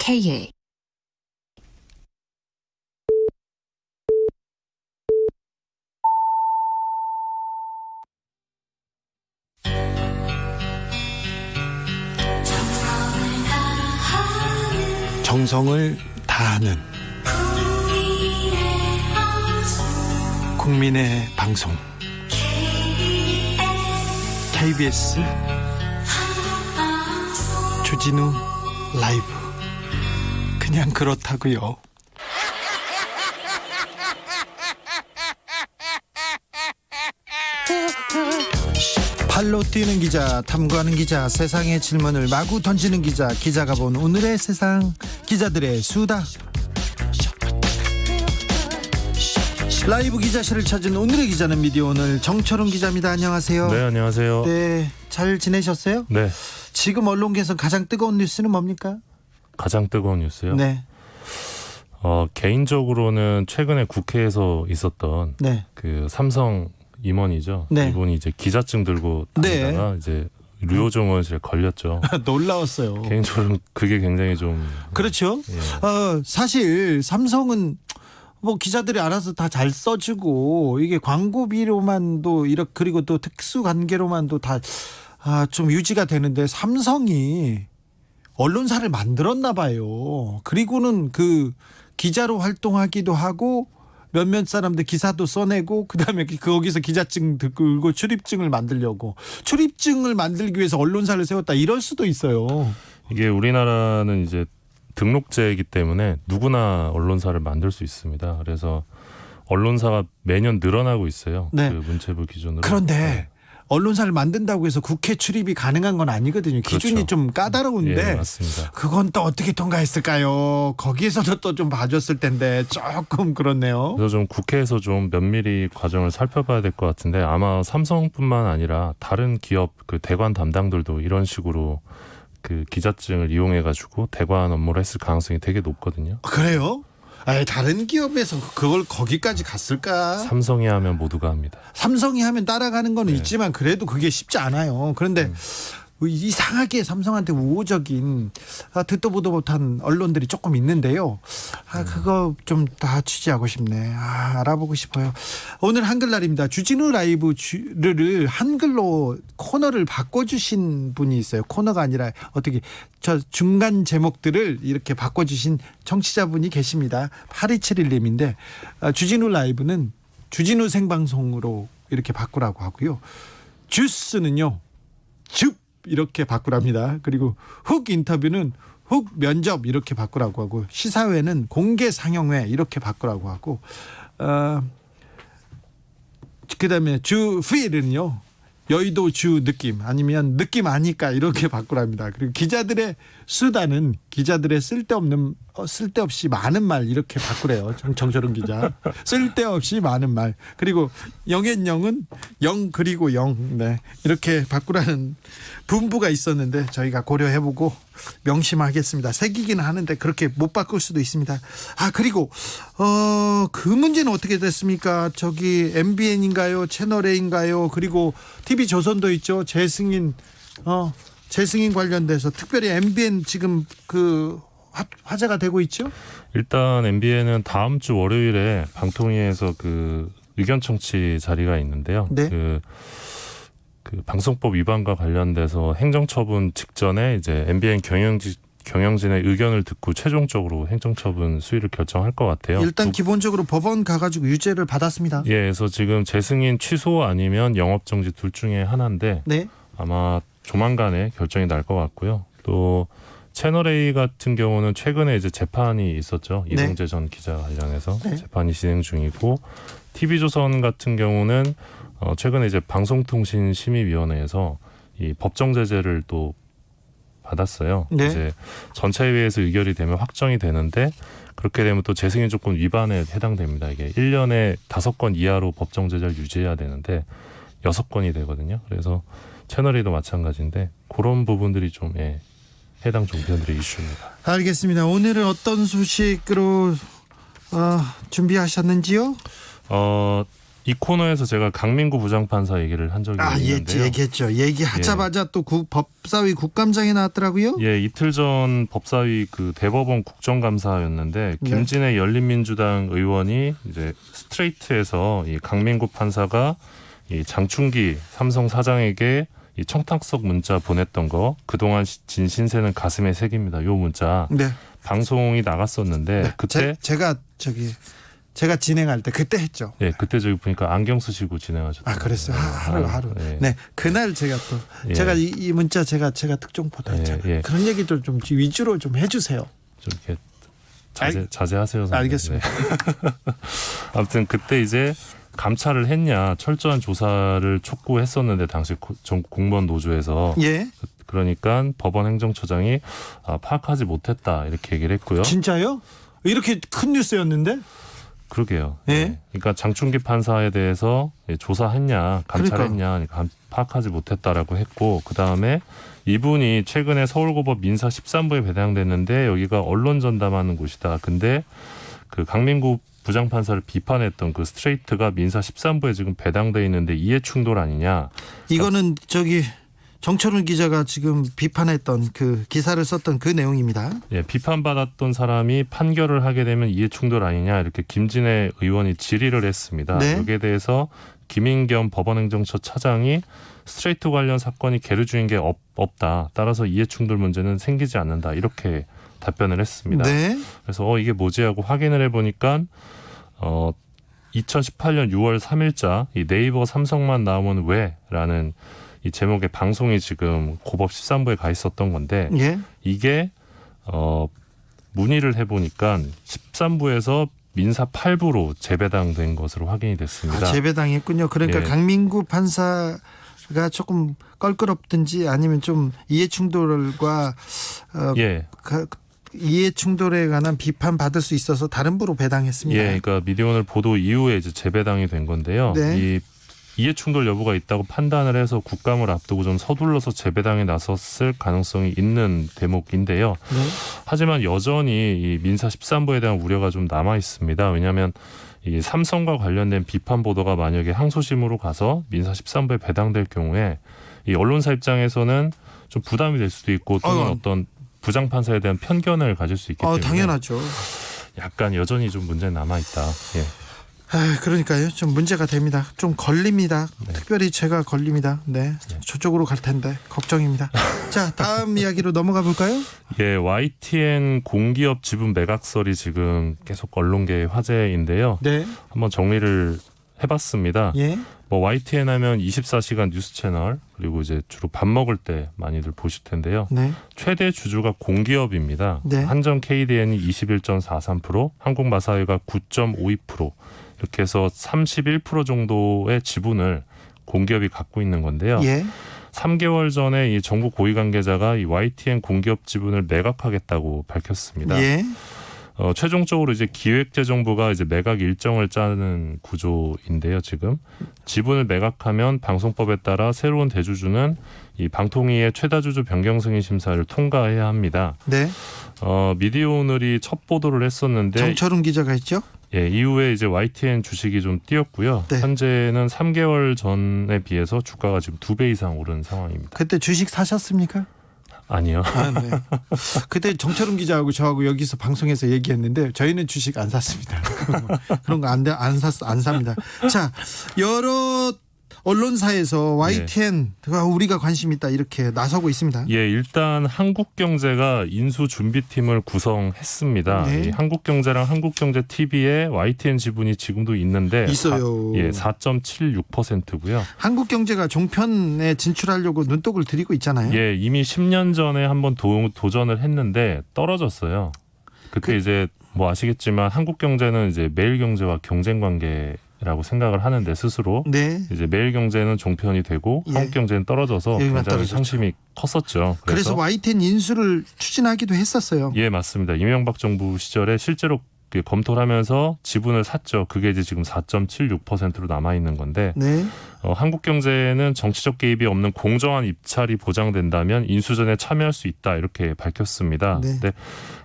K의 정성을 다하는 국민의 방송 KBS 주진우 라이브. 그냥 그렇다고요. 발로 뛰는 기자, 탐구하는 기자, 세상의 질문을 마구 던지는 기자, 기자가 본 오늘의 세상, 기자들의 수다. 라이브 기자실을 찾은 오늘의 기자는 미디어 오늘 정철훈 기자입니다. 안녕하세요. 네, 안녕하세요. 네, 잘 지내셨어요? 네. 지금 언론계에서 가장 뜨거운 뉴스는 뭡니까? 가장 뜨거운 뉴스요? 네. 개인적으로는 최근에 국회에서 있었던 네. 그 삼성 임원이죠. 네. 이분이 이제 기자증 들고 다니다가 이제 류호정원실에 걸렸죠. 놀라웠어요. 개인적으로 그게 굉장히 좀 그렇죠. 예. 사실 삼성은 뭐 기자들이 알아서 다 잘 써주고 이게 광고비로만도 이렇게 그리고 또 특수 관계로만도 다 좀 유지가 되는데 삼성이 언론사를 만들었나 봐요. 그리고는 그 기자로 활동하기도 하고 몇몇 사람들 기사도 써내고 그다음에 거기서 기자증 들고 출입증을 만들려고 출입증을 만들기 위해서 언론사를 세웠다 이럴 수도 있어요. 이게 우리나라는 이제 등록제이기 때문에 누구나 언론사를 만들 수 있습니다. 그래서 언론사가 매년 늘어나고 있어요. 네. 그 문체부 기준으로. 그런데 네. 언론사를 만든다고 해서 국회 출입이 가능한 건 아니거든요. 기준이 그렇죠. 좀 까다로운데 예, 맞습니다. 그건 또 어떻게 통과했을까요? 거기에서도 또 좀 봐줬을 텐데 조금 그렇네요. 그래서 좀 국회에서 좀 면밀히 과정을 살펴봐야 될 것 같은데 아마 삼성뿐만 아니라 다른 기업 그 대관 담당들도 이런 식으로 그 기자증을 이용해가지고 대관 업무를 했을 가능성이 되게 높거든요. 그래요? 다른 기업에서 그걸 거기까지 갔을까? 삼성이 하면 모두가 합니다. 삼성이 하면 따라가는 건 네. 있지만 그래도 그게 쉽지 않아요. 그런데 이상하게 삼성한테 우호적인 듣도 보도 못한 언론들이 조금 있는데요. 그거 좀 다 취재하고 싶네. 알아보고 싶어요. 오늘 한글날입니다. 주진우 라이브를 한글로 코너를 바꿔주신 분이 있어요. 코너가 아니라 어떻게 저 중간 제목들을 이렇게 바꿔주신 청취자분이 계십니다. 8271님인데 주진우 라이브는 주진우 생방송으로 이렇게 바꾸라고 하고요. 주스는요. 줍 이렇게 바꾸랍니다. 그리고 훅 인터뷰는 훅 면접 이렇게 바꾸라고 하고 시사회는 공개 상영회 이렇게 바꾸라고 하고 그다음에 주 필은요. 여의도 주 느낌 아니면 느낌 아니까 이렇게 바꾸랍니다. 그리고 기자들의 수다는 기자들의 쓸데없이 많은 말 이렇게 바꾸래요. 정철훈 기자. 쓸데없이 많은 말. 그리고 영앤영은 영 그리고 영. 네. 이렇게 바꾸라는 분부가 있었는데 저희가 고려해보고 명심하겠습니다. 새기기는 하는데 그렇게 못 바꿀 수도 있습니다. 그리고 그 문제는 어떻게 됐습니까? 저기 MBN인가요? 채널A인가요? 그리고 TV조선도 있죠. 재승인 관련돼서 특별히 MBN 지금 그 화제가 되고 있죠. 일단 MBN은 다음 주 월요일에 방통위에서 그 의견 청취 자리가 있는데요. 네. 그 방송법 위반과 관련돼서 행정처분 직전에 이제 MBN 경영진의 의견을 듣고 최종적으로 행정처분 수위를 결정할 것 같아요. 일단 기본적으로 법원 가가지고 유죄를 받았습니다. 예, 그래서 지금 재승인 취소 아니면 영업정지 둘 중에 하나인데 네. 아마 조만간에 결정이 날 것 같고요. 또 채널A 같은 경우는 최근에 이제 재판이 있었죠. 네. 이동재 전 기자 관련해서 네. 재판이 진행 중이고 TV조선 같은 경우는 최근에 이제 방송통신심의위원회에서 이 법정 제재를 또 받았어요. 네. 이제 전체회의에서 의결이 되면 확정이 되는데 그렇게 되면 또 재승인 조건 위반에 해당됩니다. 이게 1년에 5건 이하로 법정 제재를 유지해야 되는데 6건이 되거든요. 그래서 채널A도 마찬가지인데 그런 부분들이 좀 해당 종편들의 이슈입니다. 알겠습니다. 오늘은 어떤 소식으로 준비하셨는지요? 이 코너에서 제가 강민구 부장판사 얘기를 한 적이 있는데요. 얘기했죠. 얘기하자마자 또 법사위 국감장에 나왔더라고요. 예, 이틀 전 법사위 그 대법원 국정감사였는데 네. 김진애 열린민주당 의원이 이제 스트레이트에서 이 강민구 판사가 이 장충기 삼성 사장에게 이 청탁석 문자 보냈던 거 그동안 진 신세는 가슴에 새깁니다. 요 문자 네. 방송이 나갔었는데 네. 그때 제가 진행할 때 그때 했죠. 예, 그때 저기 보니까 안경 쓰시고 진행하셨어요. 그랬어요. 하루. 예. 네, 그날 제가 또 예. 제가 이 문자 제가 특종 보도했잖아요. 예. 그런 얘기도 좀 위주로 좀 해주세요. 좀 이렇게 자제하세요. 선생님. 알겠습니다. 네. 아무튼 그때 이제 감찰을 했냐 철저한 조사를 촉구했었는데 당시 공무원 노조에서 예. 그러니까 법원 행정처장이 파악하지 못했다 이렇게 얘기를 했고요. 진짜요? 이렇게 큰 뉴스였는데? 그러게요. 예? 네. 그러니까 장충기 판사에 대해서 조사했냐 감찰했냐 파악하지 못했다라고 했고 그다음에 이분이 최근에 서울고법 민사 13부에 배당됐는데 여기가 언론 전담하는 곳이다. 근데 그 강민구 부장판사를 비판했던 그 스트레이트가 민사 13부에 지금 배당돼 있는데 이해 충돌 아니냐. 이거는 정철훈 기자가 지금 비판했던 그 기사를 썼던 그 내용입니다. 예, 비판받았던 사람이 판결을 하게 되면 이해 충돌 아니냐 이렇게 김진애 의원이 질의를 했습니다. 네. 여기에 대해서 김인겸 법원행정처 차장이 스트레이트 관련 사건이 계류 중인 게 없다. 따라서 이해 충돌 문제는 생기지 않는다. 이렇게 답변을 했습니다. 네. 그래서 이게 뭐지 하고 확인을 해보니까 2018년 6월 3일자 이 네이버 삼성만 나오면 왜라는 이 제목의 방송이 지금 고법 13부에 가 있었던 건데 예. 이게 문의를 해보니까 13부에서 민사 8부로 재배당된 것으로 확인이 됐습니다. 재배당했군요. 그러니까 예. 강민구 판사가 조금 껄끄럽든지 아니면 좀 이해 충돌과 예. 이해 충돌에 관한 비판 받을 수 있어서 다른 부로 배당했습니다. 예, 그러니까 미디어오늘 보도 이후에 이제 재배당이 된 건데요. 네. 이 이해 충돌 여부가 있다고 판단을 해서 국감을 앞두고 좀 서둘러서 재배당에 나섰을 가능성이 있는 대목인데요. 네. 하지만 여전히 이 민사 13부에 대한 우려가 좀 남아 있습니다. 왜냐하면 이 삼성과 관련된 비판 보도가 만약에 항소심으로 가서 민사 13부에 배당될 경우에 이 언론사 입장에서는 좀 부담이 될 수도 있고 또는 어떤 부장판사에 대한 편견을 가질 수 있기 때문에 당연하죠. 약간 여전히 좀 문제 남아 있다. 예. 그러니까요. 좀 문제가 됩니다. 좀 걸립니다. 네. 특별히 제가 걸립니다. 네. 저쪽으로 갈 텐데 걱정입니다. 자, 다음 이야기로 넘어가 볼까요? 예, YTN 공기업 지분 매각설이 지금 계속 언론계의 화제인데요. 네. 한번 정리를 해봤습니다. 예. 뭐 YTN 하면 24시간 뉴스 채널 그리고 이제 주로 밥 먹을 때 많이들 보실 텐데요. 네. 최대 주주가 공기업입니다. 네. 한전 KDN이 21.43%, 한국마사회가 9.52% 이렇게 해서 31% 정도의 지분을 공기업이 갖고 있는 건데요. 예. 3개월 전에 이 정부 고위 관계자가 이 YTN 공기업 지분을 매각하겠다고 밝혔습니다. 예. 최종적으로 이제 기획재정부가 이제 매각 일정을 짜는 구조인데요. 지금 지분을 매각하면 방송법에 따라 새로운 대주주는 이 방통위의 최다주주 변경 승인 심사를 통과해야 합니다. 네. 미디어오늘이 첫 보도를 했었는데 정철훈 기자가 있죠? 예, 이후에 이제 YTN 주식이 좀 뛰었고요. 네. 현재는 3개월 전에 비해서 주가가 지금 2배 이상 오른 상황입니다. 그때 주식 사셨습니까? 아니요. 네. 그때 정철훈 기자하고 저하고 여기서 방송에서 얘기했는데 저희는 주식 안 샀습니다. 그런 거 안 삽니다. 자, 여러 언론사에서 YTN가 우리가 관심 있다 이렇게 나서고 있습니다. 예, 일단 한국경제가 인수 준비팀을 구성했습니다. 네. 이 한국경제랑 한국경제TV에 YTN 지분이 지금도 있는데 있어요. 4.76%고요. 한국경제가 종편에 진출하려고 눈독을 들이고 있잖아요. 예, 이미 10년 전에 한번 도전을 했는데 떨어졌어요. 그때 이제 뭐 아시겠지만 한국경제는 이제 매일경제와 경쟁 관계라고 생각을 하는데 스스로 네. 이제 매일경제는 종편이 되고 예. 한국경제는 떨어져서 굉장히 떨어졌죠. 상심이 컸었죠. 그래서 YTN 인수를 추진하기도 했었어요. 예, 맞습니다. 이명박 정부 시절에 실제로 검토를 하면서 지분을 샀죠. 그게 이제 지금 4.76%로 남아 있는 건데 네. 한국경제는 정치적 개입이 없는 공정한 입찰이 보장된다면 인수전에 참여할 수 있다 이렇게 밝혔습니다. 네. 근데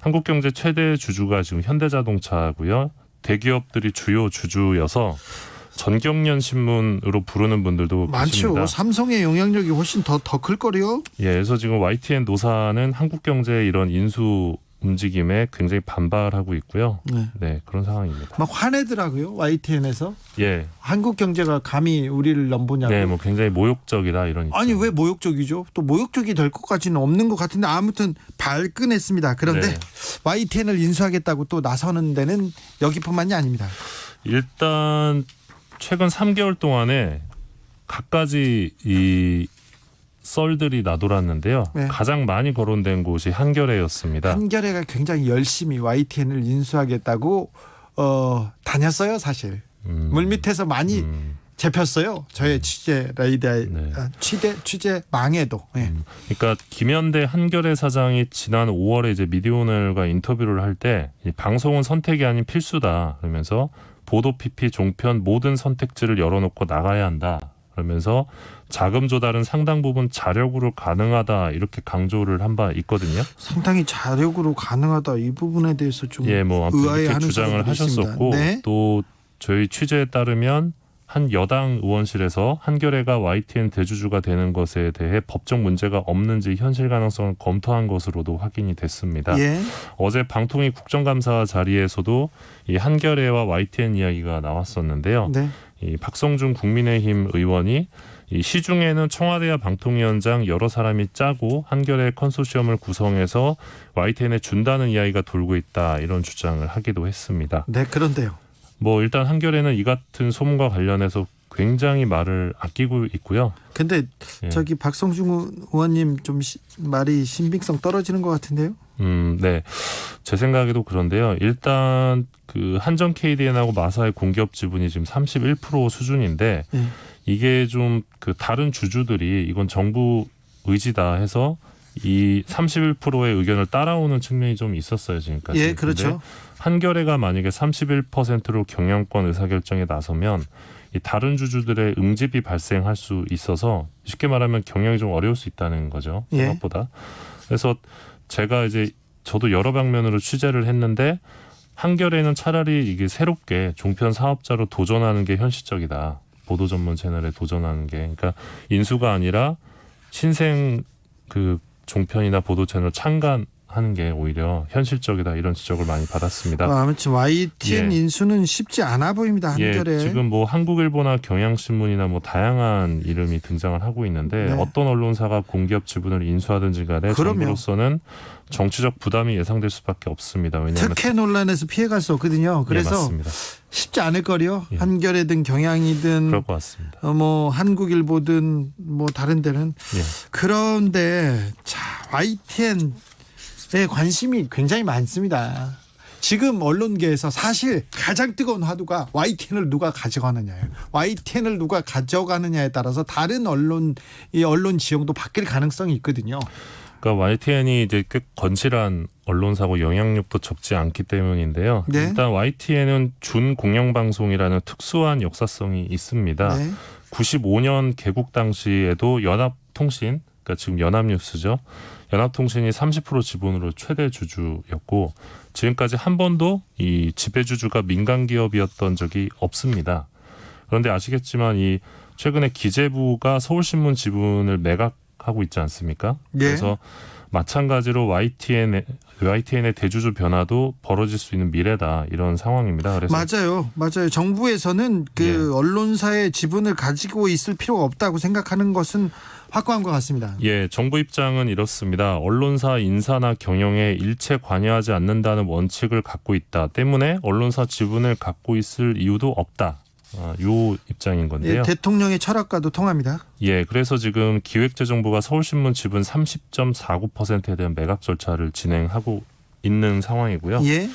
한국경제 최대 주주가 지금 현대자동차고요. 대기업들이 주요 주주여서 전경련 신문으로 부르는 분들도 많죠. 계십니다. 삼성의 영향력이 훨씬 더 클 거요. 예, 그래서 지금 YTN 노사는 한국경제의 이런 인수 움직임에 굉장히 반발하고 있고요. 네, 그런 상황입니다. 막 화내더라고요. YTN에서 예, 한국 경제가 감히 우리를 넘보냐고. 네, 뭐 굉장히 모욕적이다 이런. 아니 입장. 왜 모욕적이죠? 또 모욕적이 될 것까지는 없는 것 같은데 아무튼 발끈했습니다. 그런데 네. YTN을 인수하겠다고 또 나서는 데는 여기뿐만이 아닙니다. 일단 최근 3개월 동안에 갖가지 이 썰들이 나돌았는데요. 네. 가장 많이 거론된 곳이 한겨레였습니다. 한겨레가 굉장히 열심히 YTN을 인수하겠다고 다녔어요, 사실. 물밑에서 많이 잡혔어요. 저의 취재 레이더의 네. 취재망에도. 네. 그러니까 김현대 한겨레 사장이 지난 5월에 이제 미디어오늘과 인터뷰를 할 때 방송은 선택이 아닌 필수다 그러면서 보도 PP 종편 모든 선택지를 열어놓고 나가야 한다 그러면서 자금 조달은 상당 부분 자력으로 가능하다 이렇게 강조를 한 바 있거든요. 상당히 자력으로 가능하다 이 부분에 대해서 좀 예, 뭐 아무튼 이렇게 의아해하는 주장을 사람들이 하셨었고 있습니다. 네. 또 저희 취재에 따르면 한 여당 의원실에서 한겨레가 YTN 대주주가 되는 것에 대해 법적 문제가 없는지 현실 가능성을 검토한 것으로도 확인이 됐습니다. 예. 어제 방통위 국정감사 자리에서도 이 한겨레와 YTN 이야기가 나왔었는데요. 네. 이 박성준 국민의힘 의원이 이 시중에는 청와대와 방통위원장 여러 사람이 짜고 한겨레 컨소시엄을 구성해서 YTN에 준다는 이야기가 돌고 있다 이런 주장을 하기도 했습니다. 네, 그런데요. 뭐 일단 한겨레는 이 같은 소문과 관련해서 굉장히 말을 아끼고 있고요. 근데 예. 저기 박성중 의원님 좀 말이 신빙성 떨어지는 것 같은데요. 네. 제 생각에도 그런데요. 일단 그 한전 KDN하고 마사의 공기업 지분이 지금 31% 수준인데 예. 이게 좀 그 다른 주주들이 이건 정부 의지다 해서 이 31%의 의견을 따라오는 측면이 좀 있었어요, 지금까지. 예, 그렇죠. 근데 한겨레가 만약에 31%로 경영권 의사결정에 나서면 이 다른 주주들의 응집이 발생할 수 있어서 쉽게 말하면 경영이 좀 어려울 수 있다는 거죠. 예. 생각보다. 그래서 제가 이제 저도 여러 방면으로 취재를 했는데 한겨레는 차라리 이게 새롭게 종편 사업자로 도전하는 게 현실적이다. 보도 전문 채널에 도전하는 게. 그러니까 인수가 아니라 신생 그 종편이나 보도 채널 창간하는 게 오히려 현실적이다 이런 지적을 많이 받았습니다. 아무튼 YTN 예. 인수는 쉽지 않아 보입니다. 한겨레. 예, 지금 뭐 한국일보나 경향신문이나 뭐 다양한 이름이 등장을 하고 있는데 네. 어떤 언론사가 공기업 지분을 인수하든지 간에 그럼요. 정부로서는 정치적 부담이 예상될 수밖에 없습니다. 왜냐하면 특혜 논란에서 피해갈 수 없거든요. 예, 그래서 맞습니다. 쉽지 않을 거요. 예. 한겨레든 경향이든 그럴 것 같습니다. 뭐 한국일보든 뭐 다른 데는 예. 그런데 자 YTN에 관심이 굉장히 많습니다. 지금 언론계에서 사실 가장 뜨거운 화두가 YTN을 누가 가져가느냐예요. YTN을 누가 가져가느냐에 따라서 다른 언론 지형도 바뀔 가능성이 있거든요. 그러니까 YTN이 이제 꽤 건실한 언론사고 영향력도 적지 않기 때문인데요. 네. 일단 YTN은 준공영방송이라는 특수한 역사성이 있습니다. 네. 95년 개국 당시에도 연합통신, 그러니까 지금 연합뉴스죠. 연합통신이 30% 지분으로 최대 주주였고 지금까지 한 번도 이 지배주주가 민간 기업이었던 적이 없습니다. 그런데 아시겠지만 이 최근에 기재부가 서울신문 지분을 매각하고 있지 않습니까? 예. 그래서 마찬가지로 YTN의 대주주 변화도 벌어질 수 있는 미래다 이런 상황입니다. 그래서 맞아요. 정부에서는 그 예. 언론사의 지분을 가지고 있을 필요가 없다고 생각하는 것은 확고한 것 같습니다. 예, 정부 입장은 이렇습니다. 언론사 인사나 경영에 일체 관여하지 않는다는 원칙을 갖고 있다 때문에 언론사 지분을 갖고 있을 이유도 없다. 요 입장인 건데요. 예, 대통령의 철학과도 통합니다. 예, 그래서 지금 기획재정부가 서울신문 지분 30.49%에 대한 매각 절차를 진행하고 있는 상황이고요. 예.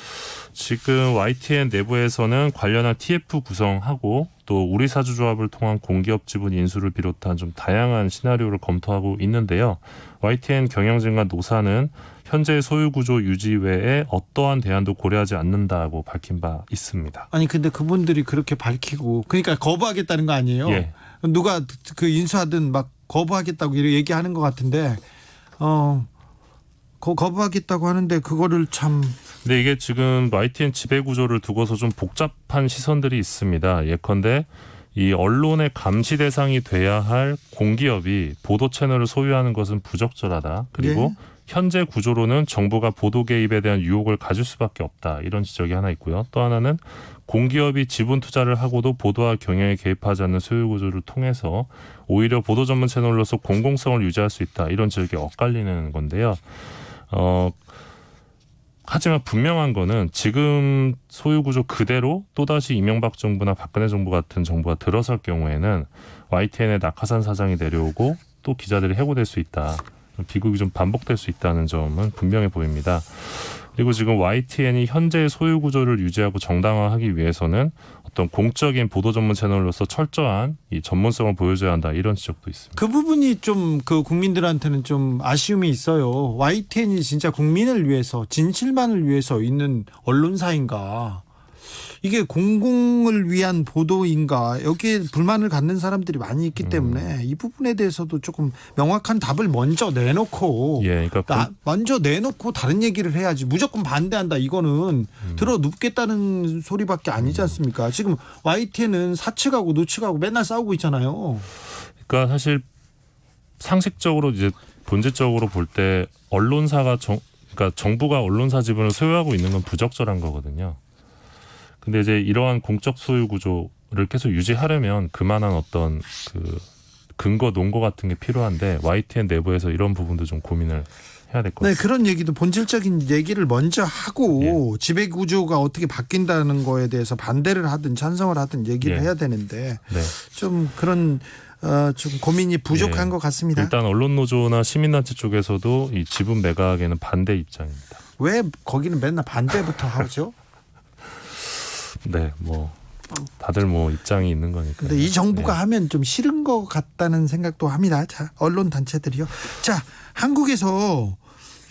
지금 YTN 내부에서는 관련한 TF 구성하고 또 우리사주조합을 통한 공기업 지분 인수를 비롯한 좀 다양한 시나리오를 검토하고 있는데요. YTN 경영진과 노사는 현재 소유구조 유지 외에 어떠한 대안도 고려하지 않는다고 밝힌 바 있습니다. 아니 근데 그분들이 그렇게 밝히고 그러니까 거부하겠다는 거 아니에요? 예. 거부하겠다고 하는데 그거를 참 근데 이게 지금 YTN 지배 구조를 두고서 좀 복잡한 시선들이 있습니다. 예컨대 이 언론의 감시 대상이 돼야 할 공기업이 보도 채널을 소유하는 것은 부적절하다. 그리고 현재 구조로는 정부가 보도 개입에 대한 유혹을 가질 수밖에 없다. 이런 지적이 하나 있고요. 또 하나는 공기업이 지분 투자를 하고도 보도와 경영에 개입하지 않는 소유 구조를 통해서 오히려 보도 전문 채널로서 공공성을 유지할 수 있다. 이런 지적이 엇갈리는 건데요. 하지만 분명한 거는 지금 소유 구조 그대로 또다시 이명박 정부나 박근혜 정부 같은 정부가 들어설 경우에는 YTN의 낙하산 사장이 내려오고 또 기자들이 해고될 수 있다. 비극이 좀 반복될 수 있다는 점은 분명해 보입니다. 그리고 지금 YTN이 현재의 소유 구조를 유지하고 정당화하기 위해서는 어떤 공적인 보도 전문 채널로서 철저한 이 전문성을 보여줘야 한다. 이런 지적도 있습니다. 그 부분이 좀 그 국민들한테는 좀 아쉬움이 있어요. YTN이 진짜 국민을 위해서 진실만을 위해서 있는 언론사인가? 이게 공공을 위한 보도인가? 여기에 불만을 갖는 사람들이 많이 있기 때문에 이 부분에 대해서도 조금 명확한 답을 먼저 내놓고 먼저 내놓고 다른 얘기를 해야지. 무조건 반대한다. 이거는 들어 눕겠다는 소리밖에 아니지 않습니까? 지금 YTN은 사측하고 노측하고 맨날 싸우고 있잖아요. 그러니까 사실 상식적으로 이제 본질적으로 볼 때 언론사가 그러니까 정부가 언론사 지분을 소유하고 있는 건 부적절한 거거든요. 근데 이제 이러한 공적 소유 구조를 계속 유지하려면 그만한 어떤 그 근거 논거 같은 게 필요한데 YTN 내부에서 이런 부분도 좀 고민을 해야 될 것 같습니다. 네, 그런 얘기도 본질적인 얘기를 먼저 하고 지배 구조가 어떻게 바뀐다는 거에 대해서 반대를 하든 찬성을 하든 얘기를 해야 되는데 좀 그런 좀 고민이 부족한 것 같습니다. 일단 언론노조나 시민단체 쪽에서도 이 지분 매각에는 반대 입장입니다. 왜 거기는 맨날 반대부터 하죠? 네, 뭐 다들 뭐 입장이 있는 거니까. 근데 이 정부가 하면 좀 싫은 것 같다는 생각도 합니다. 자, 언론 단체들이요. 자, 한국에서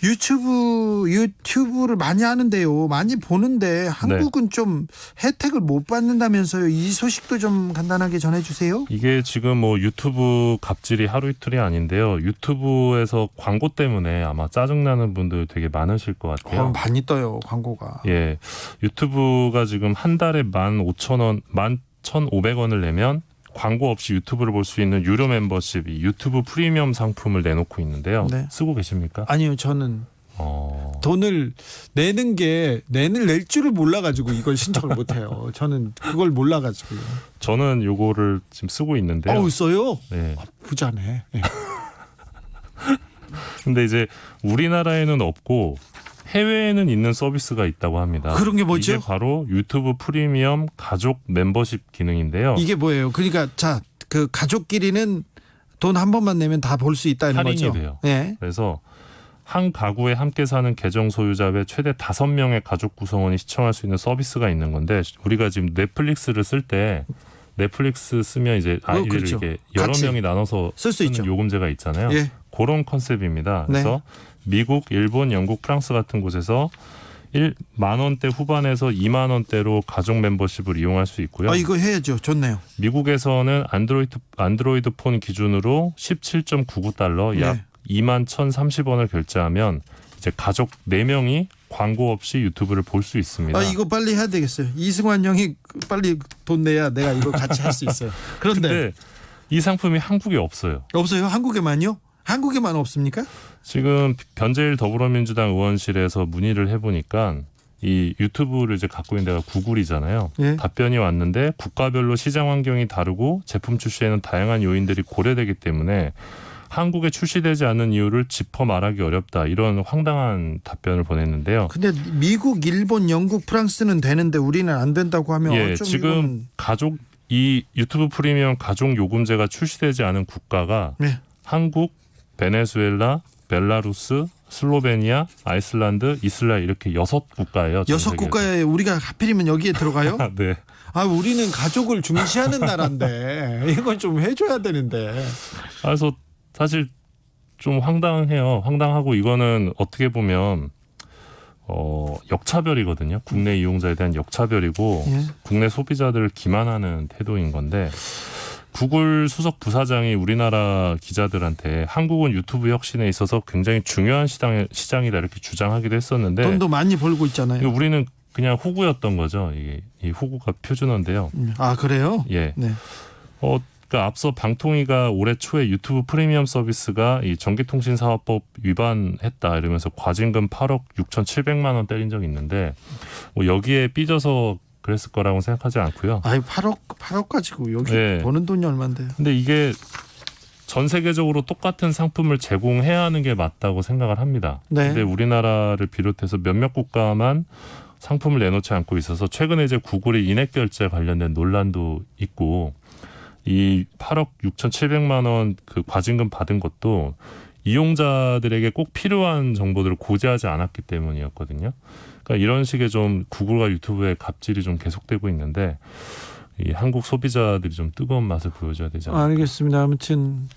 유튜브를 많이 하는데요. 많이 보는데 한국은 좀 혜택을 못 받는다면서요. 이 소식도 좀 간단하게 전해주세요. 이게 지금 뭐 유튜브 갑질이 하루 이틀이 아닌데요. 유튜브에서 광고 때문에 아마 짜증나는 분들 되게 많으실 것 같아요. 많이 떠요, 광고가. 예, 유튜브가 지금 한 달에 15,000원, 11,500원을 내면 광고 없이 유튜브를 볼 수 있는 유료 멤버십, 유튜브 프리미엄 상품을 내놓고 있는데요. 쓰고 계십니까? 아니요, 저는 돈을 낼 줄을 몰라가지고 이걸 신청을 못해요. 저는 그걸 몰라가지고요. 저는 요거를 지금 쓰고 있는데요. 써요? 네. 부자네. 네. 근데 이제 우리나라에는 없고 해외에는 있는 서비스가 있다고 합니다. 그런 게 뭐죠? 이게 바로 유튜브 프리미엄 가족 멤버십 기능인데요. 이게 뭐예요? 그러니까 그 가족끼리는 돈 한 번만 내면 다 볼 수 있다는 거죠. 할인이 돼요. 네. 그래서 한 가구에 함께 사는 계정 소유자 외 최대 5명의 가족 구성원이 시청할 수 있는 서비스가 있는 건데 우리가 지금 넷플릭스를 쓸 때 넷플릭스 쓰면 이제 아이를 그렇죠. 이렇게 여러 명이 나눠서 쓸 수 있죠. 요금제가 있잖아요. 그런 컨셉입니다. 그래서 미국, 일본, 영국, 프랑스 같은 곳에서 10,000원대 후반에서 20,000원대로 가족 멤버십을 이용할 수 있고요. 이거 해야죠. 좋네요. 미국에서는 안드로이드 폰 기준으로 17.99달러 약 21,030원을 결제하면 이제 가족 4명이 광고 없이 유튜브를 볼 수 있습니다. 이거 빨리 해야 되겠어요. 이승환 형이 빨리 돈 내야 내가 이거 같이 할 수 있어요. 그런데 이 상품이 한국에 없어요. 없어요? 한국에만요? 한국에만 없습니까? 지금 변재일 더불어민주당 의원실에서 문의를 해보니까 이 유튜브를 이제 갖고 있는 데가 구글이잖아요. 답변이 왔는데 국가별로 시장 환경이 다르고 제품 출시에는 다양한 요인들이 고려되기 때문에 한국에 출시되지 않는 이유를 짚어 말하기 어렵다. 이런 황당한 답변을 보냈는데요. 근데 미국, 일본, 영국, 프랑스는 되는데 우리는 안 된다고 하면 지금 이 유튜브 프리미엄 가족 요금제가 출시되지 않은 국가가 한국, 베네수엘라, 벨라루스, 슬로베니아, 아이슬란드, 이스라엘 이렇게 6국가예요. 6국가에 우리가 하필이면 여기에 들어가요? 네. 우리는 가족을 중시하는 나라인데 이건 좀 해줘야 되는데. 그래서 사실 좀 황당해요. 황당하고 이거는 어떻게 보면 역차별이거든요. 국내 이용자에 대한 역차별이고 국내 소비자들을 기만하는 태도인 건데 구글 수석 부사장이 우리나라 기자들한테 한국은 유튜브 혁신에 있어서 굉장히 중요한 시장이다 이렇게 주장하기도 했었는데 돈도 많이 벌고 있잖아요. 우리는 그냥 호구였던 거죠. 이 호구가 표준어인데요. 아 그래요? 예. 네. 그러니까 앞서 방통위가 올해 초에 유튜브 프리미엄 서비스가 이 전기통신사업법 위반했다 이러면서 과징금 8억 6,700만 원 때린 적이 있는데 뭐 여기에 삐져서 그랬을 거라고 생각하지 않고요. 아이 8억 가지고 여기 네. 버는 돈이 얼마인데요? 근데 이게 전 세계적으로 똑같은 상품을 제공해야 하는 게 맞다고 생각을 합니다. 네. 근데 우리나라를 비롯해서 몇몇 국가만 상품을 내놓지 않고 있어서 최근에 이제 구글이 인액 결제 관련된 논란도 있고 이 8억 6,700만 원 그 과징금 받은 것도 이용자들에게 꼭 필요한 정보들을 고지하지 않았기 때문이었거든요. 그러니까 이런 식의 좀 구글과 유튜브의 갑질이 좀 계속되고 있는데 이 한국 소비자들이 좀 뜨거운 맛을 보여줘야 되지 않을까. 알겠습니다. 아무튼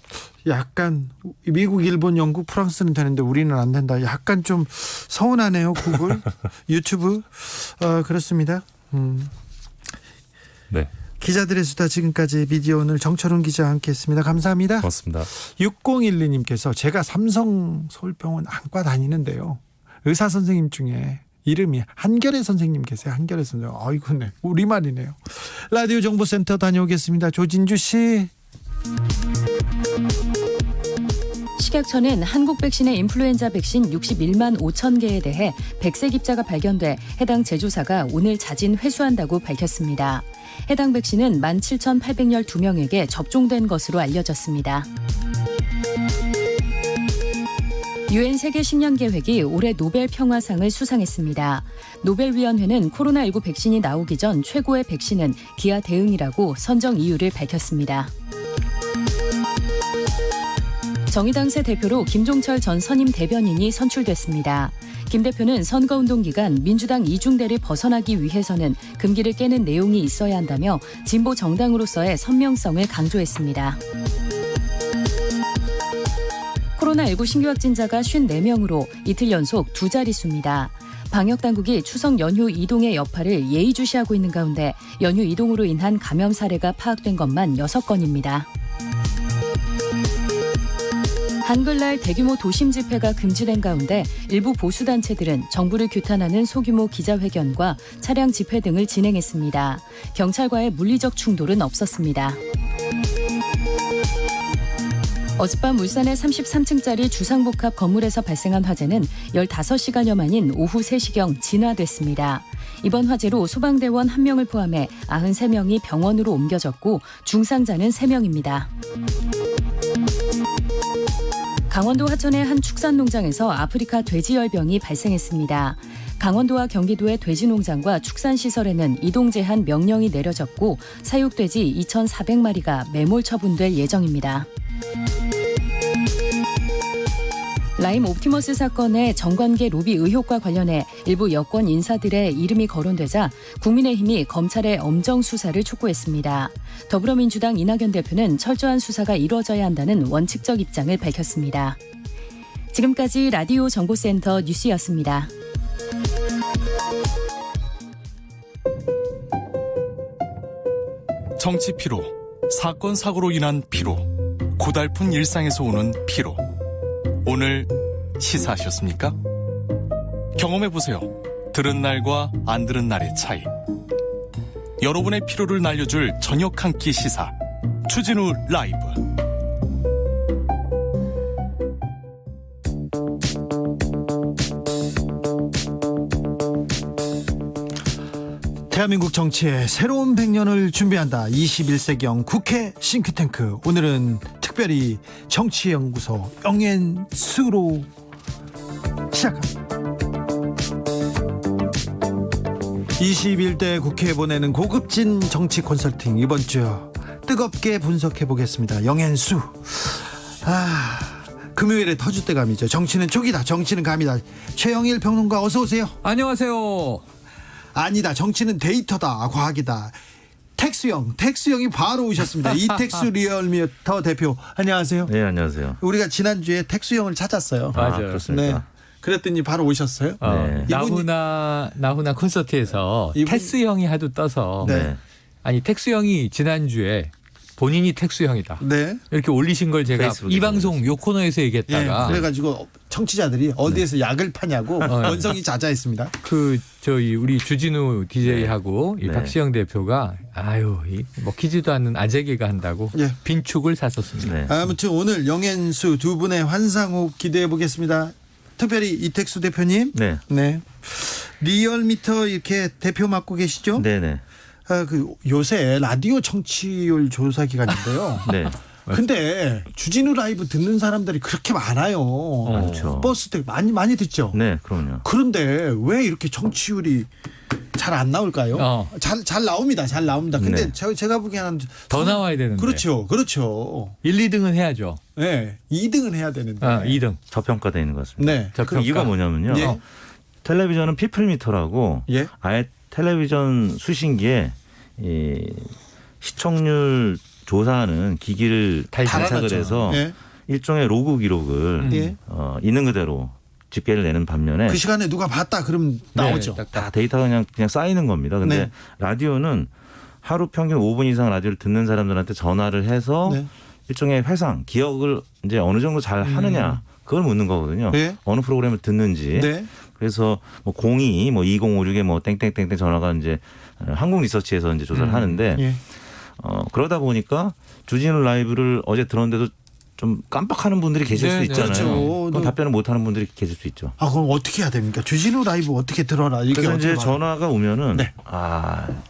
약간 미국, 일본, 영국, 프랑스는 되는데 우리는 안 된다. 약간 좀 서운하네요. 구글, 유튜브. 그렇습니다. 네. 기자들의 수다 지금까지 미디어 오늘 정철훈 기자와 함께했습니다. 감사합니다. 고맙습니다. 6012님께서 제가 삼성 서울병원 안과 다니는데요. 의사 선생님 중에 이름이 한결의 선생님 계세요. 한결의 선생님. 아이고, 네. 우리말이네요. 라디오 정보센터 다녀오겠습니다. 조진주 씨. 식약처는 한국 백신의 인플루엔자 백신 61만 5천 개에 대해 백색 입자가 발견돼 해당 제조사가 오늘 자진 회수한다고 밝혔습니다. 해당 백신은 17,812명에게 접종된 것으로 알려졌습니다. 유엔 세계식량계획이 올해 노벨 평화상을 수상했습니다. 노벨위원회는 코로나19 백신이 나오기 전 최고의 백신은 기아 대응이라고 선정 이유를 밝혔습니다. 정의당 새 대표로 김종철 전 선임 대변인이 선출됐습니다. 김 대표는 선거운동 기간 민주당 이중대를 벗어나기 위해서는 금기를 깨는 내용이 있어야 한다며 진보 정당으로서의 선명성을 강조했습니다. 코로나19 신규 확진자가 54명으로 이틀 연속 두 자릿수입니다. 방역당국이 추석 연휴 이동의 여파를 예의주시하고 있는 가운데 연휴 이동으로 인한 감염 사례가 파악된 것만 6건입니다. 한글날 대규모 도심 집회가 금지된 가운데 일부 보수단체들은 정부를 규탄하는 소규모 기자회견과 차량 집회 등을 진행했습니다. 경찰과의 물리적 충돌은 없었습니다. 어젯밤 울산의 33층짜리 주상복합 건물에서 발생한 화재는 15시간여 만인 오후 3시경 진화됐습니다. 이번 화재로 소방대원 1명을 포함해 93명이 병원으로 옮겨졌고 중상자는 3명입니다. 강원도 하천의 한 축산농장에서 아프리카 돼지열병이 발생했습니다. 강원도와 경기도의 돼지농장과 축산시설에는 이동 제한 명령이 내려졌고 사육돼지 2,400마리가 매몰 처분될 예정입니다. 라임 옵티머스 사건의 정관계 로비 의혹과 관련해 일부 여권 인사들의 이름이 거론되자 국민의힘이 검찰의 엄정 수사를 촉구했습니다. 더불어민주당 이낙연 대표는 철저한 수사가 이루어져야 한다는 원칙적 입장을 밝혔습니다. 지금까지 라디오 정보센터 뉴스였습니다. 정치 피로, 사건 사고로 인한 피로, 고달픈 일상에서 오는 피로. 오늘 시사하셨습니까? 경험해보세요. 들은 날과 안 들은 날의 차이. 여러분의 피로를 날려줄 저녁 한 끼 시사. 추진우 라이브. 대한민국 정치의 새로운 100년을 준비한다. 21세기형 국회 싱크탱크. 오늘은 특별히 정치연구소 영앤수로 시작합니다. 21대 국회에 보내는 고급진 정치 컨설팅, 이번 주 뜨겁게 분석해 보겠습니다. 영앤수. 금요일에 터줏대감이죠. 정치는 촉이다. 정치는 감이다. 최영일 평론가 어서 오세요. 안녕하세요. 아니다. 정치는 데이터다. 과학이다. 텍스형이 바로 오셨습니다. 이텍스 리얼미터 대표. 안녕하세요. 네, 안녕하세요. 우리가 지난주에 텍스형을 찾았어요. 맞아요. 그렇습니까? 네. 그랬더니 바로 오셨어요. 네. 나훈아 콘서트에서 이분- 텍스 형이 하도 떠서 네. 네. 아니 텍스 형이 지난주에 본인이 택수형이다. 네. 이렇게 올리신 걸 제가 페이스북에 이 방송 요 코너에서 예. 얘기했다가 그래가지고 청취자들이 어디에서 약을 파냐고 네. 원성이 자자했습니다. 그 저희 우리 주진우 DJ하고 이 네. 박시영 대표가 아유 이 먹히지도 않는 아재 개가 한다고 예. 빈축을 샀었습니다. 네. 아무튼 오늘 영앤수 두 분의 환상호흡 기대해 보겠습니다. 특별히 이택수 대표님. 네. 네. 리얼미터 이렇게 대표 맡고 계시죠? 네네. 요새 라디오 청취율 조사 기간인데요. 네. 근데 주진우 라이브 듣는 사람들이 그렇게 많아요. 많죠. 버스 때 많이 듣죠. 네, 그럼요. 그런데 왜 이렇게 청취율이 잘 안 나올까요? 잘 나옵니다. 잘 나옵니다. 근데 네. 제가 보기에는 더 나와야 되는데. 그렇죠. 1, 2등은 해야죠. 네, 2등은 해야 되는데. 2등. 저평가되어 있는 것 같습니다. 네. 그 이유가 뭐냐면요. 예. 텔레비전은 피플미터라고 예. 아예 텔레비전 수신기에 이 시청률 조사하는 기기를 장착을 달아놨죠. 해서 예. 일종의 로그 기록을 예. 있는 그대로 집계를 내는 반면에 그 시간에 누가 봤다 그러면 나오죠. 네, 다 데이터가 그냥 쌓이는 겁니다. 근데 네. 라디오는 하루 평균 5분 이상 라디오를 듣는 사람들한테 전화를 해서 네. 일종의 회상, 기억을 이제 어느 정도 잘 하느냐 그걸 묻는 거거든요. 네. 어느 프로그램을 듣는지. 네. 그래서 뭐 02, 뭐 2056에 뭐 땡땡땡땡 전화가 이제 한국 리서치에서 이제 조사를 하는데 예. 그러다 보니까 주진우 라이브를 어제 들었는데도 좀 깜빡하는 분들이 계실 네, 수 있잖아요. 그렇죠. 그럼 답변을 못하는 분들이 계실 수 있죠. 그럼 어떻게 해야 됩니까? 주진우 라이브 어떻게 들어라? 이게 그래서 어떻게 이제 말해요? 전화가 오면은 네.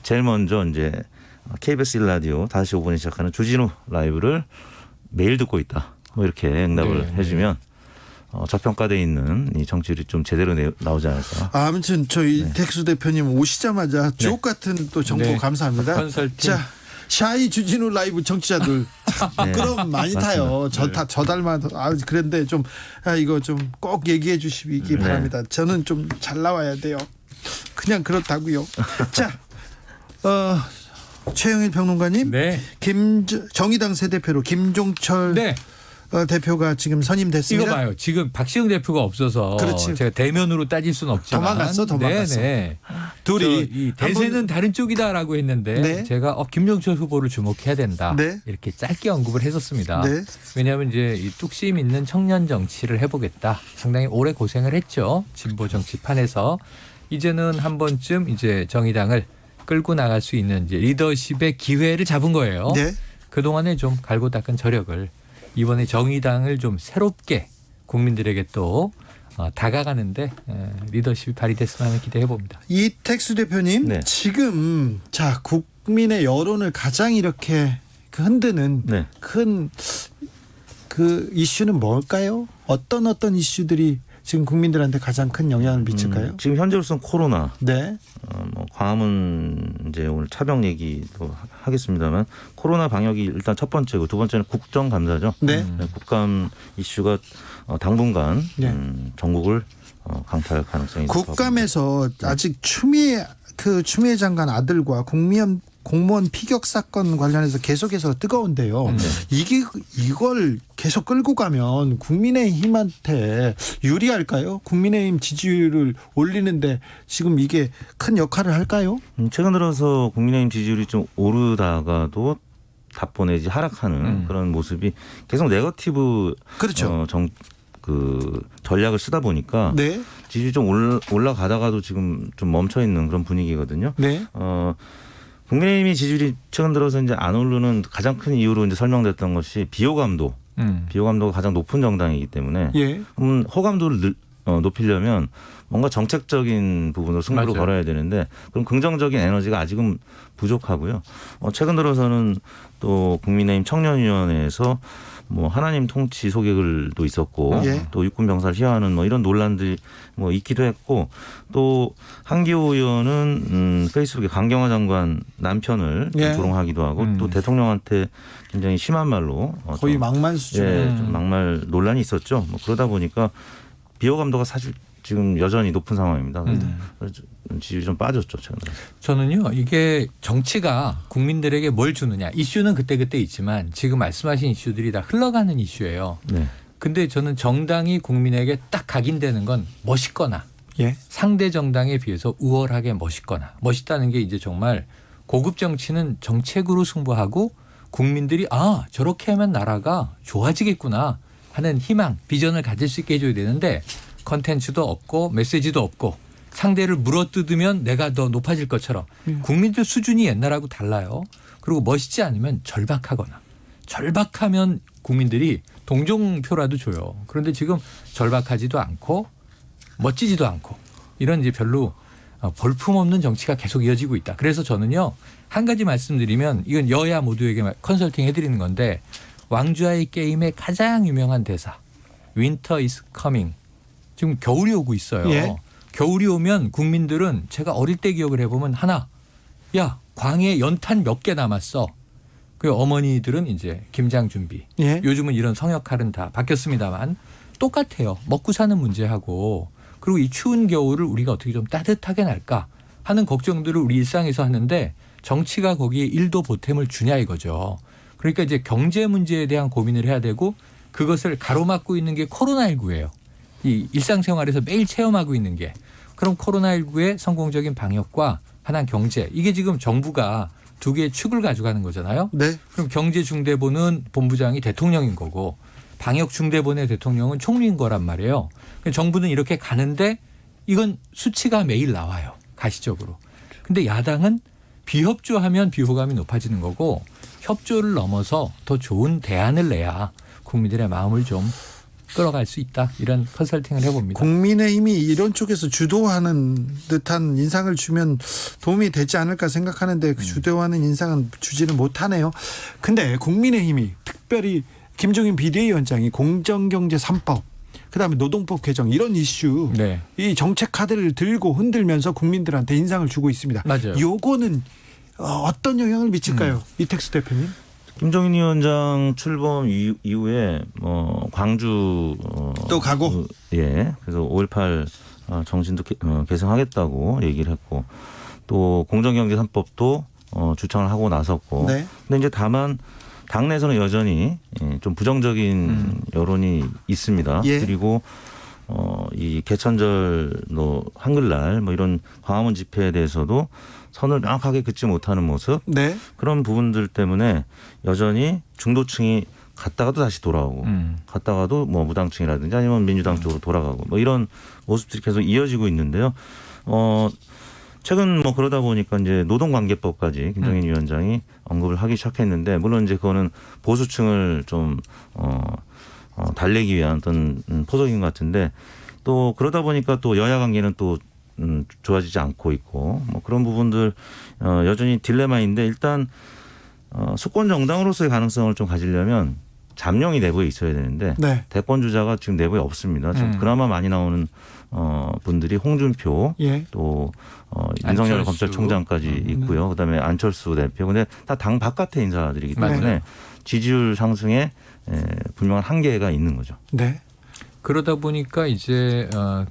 제일 먼저 이제 KBS 1라디오 5시 5분에 시작하는 주진우 라이브를 매일 듣고 있다. 뭐 이렇게 응답을 네, 해주면 저평가돼 있는 이 정치율이 좀 제대로 나오지 않을까. 아무튼 저희 텍수 대표님 오시자마자 주옥 같은 또 정보 네. 감사합니다. 컨설팅. 자, 샤이 주진우 라이브 청취자들 네. 그럼 많이 타요. 저 닮아서 그런데 좀 이거 좀 꼭 얘기해 주시기 네. 바랍니다. 저는 좀 잘 나와야 돼요. 그냥 그렇다고요. 자, 최영일 평론가님, 네. 정의당 새 대표로 김종철 네. 대표가 지금 선임됐습니다. 이거 봐요. 지금 박시영 대표가 없어서 그렇지. 제가 대면으로 따질 수는 없지만 도망갔어. 네네. 둘이 이 대세는 다른 쪽이다라고 했는데 네. 제가 김종철 후보를 주목해야 된다. 네. 이렇게 짧게 언급을 했었습니다. 네. 왜냐하면 이제 이 뚝심 있는 청년 정치를 해보겠다. 상당히 오래 고생을 했죠. 진보 정치판에서 이제는 한 번쯤 이제 정의당을 끌고 나갈 수 있는 이제 리더십의 기회를 잡은 거예요. 네. 그 동안에 좀 갈고 닦은 저력을 이번에 정의당을 좀 새롭게 국민들에게 또 다가가는데 리더십이 발휘됐으면 하는 기대해 봅니다. 이택수 대표님, 네. 지금 자 국민의 여론을 가장 이렇게 흔드는 네. 큰 그 이슈는 뭘까요? 어떤 이슈들이 지금 국민들한테 가장 큰 영향을 미칠까요? 지금 현재로서는 코로나, 네, 뭐 광화문 이제 오늘 차병 얘기도 하겠습니다만 코로나 방역이 일단 첫 번째고 두 번째는 국정감사죠. 네. 국감 이슈가 당분간 네. 전국을 강타할 가능성이 높아 국감에서 아직 추미애 장관 아들과 공무원 피격 사건 관련해서 계속해서 뜨거운데요. 이걸 계속 끌고 가면 국민의힘한테 유리할까요? 국민의힘 지지율을 올리는데 지금 이게 큰 역할을 할까요? 최근 들어서 국민의힘 지지율이 좀 오르다가도 답보 내지 하락하는 그런 모습이 계속 네거티브 그렇죠. 전략을 쓰다 보니까 네, 지지율이 좀 올라가다가도 지금 좀 멈춰 있는 그런 분위기거든요. 네, 국민의힘이 지지율이 최근 들어서 이제 안 오르는 가장 큰 이유로 이제 설명됐던 것이 비호감도가 가장 높은 정당이기 때문에 예, 호감도를 높이려면 뭔가 정책적인 부분으로 승부를 맞아요. 걸어야 되는데 그럼 긍정적인 에너지가 아직은 부족하고요. 최근 들어서는 또 국민의힘 청년위원회에서 뭐 하나님 통치 소개글도 있었고 예. 또 육군 병사를 희화하는 뭐 이런 논란들이 뭐 있기도 했고 또 한기호 의원은 페이스북에 강경화 장관 남편을 예. 조롱하기도 하고 또 대통령한테 굉장히 심한 말로 거의 좀 막말 수준에 좀 막말 논란이 있었죠. 뭐 그러다 보니까 비호감도가 사실 지금 여전히 높은 상황입니다. 그래서 지지율이 좀 빠졌죠. 최근 들어서. 저는요, 이게 정치가 국민들에게 뭘 주느냐. 이슈는 그때그때 있지만 지금 말씀하신 이슈들이 다 흘러가는 이슈예요. 네. 근데 저는 정당이 국민에게 딱 각인되는 건 멋있거나 예, 상대 정당에 비해서 우월하게 멋있거나 멋있다는 게 이제 정말 고급 정치는 정책으로 승부하고 국민들이 저렇게 하면 나라가 좋아지겠구나 하는 희망, 비전을 가질 수 있게 해줘야 되는데 컨텐츠도 없고 메시지도 없고 상대를 물어뜯으면 내가 더 높아질 것처럼 국민들 수준이 옛날하고 달라요. 그리고 멋있지 않으면 절박하거나 절박하면 국민들이 동정표라도 줘요. 그런데 지금 절박하지도 않고 멋지지도 않고 이런 이제 별로 볼품없는 정치가 계속 이어지고 있다. 그래서 저는요 한 가지 말씀드리면 이건 여야 모두에게 컨설팅 해드리는 건데 왕좌의 게임의 가장 유명한 대사 Winter is coming. 지금 겨울이 오고 있어요. 예. 겨울이 오면 국민들은 제가 어릴 때 기억을 해보면 하나 야 광해 연탄 몇 개 남았어. 그 어머니들은 이제 김장 준비. 예. 요즘은 이런 성역할은 다 바뀌었습니다만 똑같아요. 먹고 사는 문제하고 그리고 이 추운 겨울을 우리가 어떻게 좀 따뜻하게 날까 하는 걱정들을 우리 일상에서 하는데 정치가 거기에 1도 보탬을 주냐 이거죠. 그러니까 이제 경제 문제에 대한 고민을 해야 되고 그것을 가로막고 있는 게 코로나19예요. 이 일상생활에서 매일 체험하고 있는 게. 그럼 코로나19의 성공적인 방역과 하나는 경제. 이게 지금 정부가 두 개의 축을 가져가는 거잖아요. 네. 그럼 경제중대본은 본부장이 대통령인 거고 방역중대본의 대통령은 총리인 거란 말이에요. 정부는 이렇게 가는데 이건 수치가 매일 나와요. 가시적으로. 근데 야당은 비협조하면 비호감이 높아지는 거고 협조를 넘어서 더 좋은 대안을 내야 국민들의 마음을 좀 끌어갈 수 있다. 이런 컨설팅을 해봅니다. 국민의힘이 이런 쪽에서 주도하는 듯한 인상을 주면 도움이 되지 않을까 생각하는데 그 주도하는 인상은 주지는 못하네요. 근데 국민의힘이 특별히 김종인 비대위원장이 공정경제 3법 그다음에 노동법 개정 이런 이슈 네. 이 정책 카드를 들고 흔들면서 국민들한테 인상을 주고 있습니다. 맞아요. 요거는 어떤 영향을 미칠까요? 이택수 대표님. 김종인 위원장 출범 이후에 광주 또 가고 그래서 5.18 정신도 계승하겠다고 얘기를 했고 또 공정경제 3법도 주창을 하고 나섰고 네. 근데 이제 다만 당내에서는 여전히 좀 부정적인 여론이 있습니다. 예. 그리고 이 개천절 한글날 이런 광화문 집회에 대해서도 선을 명확하게 긋지 못하는 모습 네. 그런 부분들 때문에 여전히 중도층이 갔다가도 다시 돌아오고 갔다가도 무당층이라든지 아니면 민주당 쪽으로 돌아가고 이런 모습들이 계속 이어지고 있는데요. 최근 그러다 보니까 이제 노동관계법까지 김종인 위원장이 언급을 하기 시작했는데 물론 이제 그거는 보수층을 좀 달래기 위한 어떤 포석인 것 같은데 또 그러다 보니까 또 여야 관계는 또 좋아지지 않고 있고 그런 부분들 여전히 딜레마인데 일단 수권 정당으로서의 가능성을 좀 가지려면 잠룡이 내부에 있어야 되는데 네. 대권 주자가 지금 내부에 없습니다. 지금 그나마 많이 나오는 분들이 홍준표 예. 또 윤석열 안철수. 검찰총장까지 있고요. 그다음에 안철수 대표. 근데 다 당 바깥의 인사들이기 때문에 맞아요. 지지율 상승에 분명한 한계가 있는 거죠. 네. 그러다 보니까 이제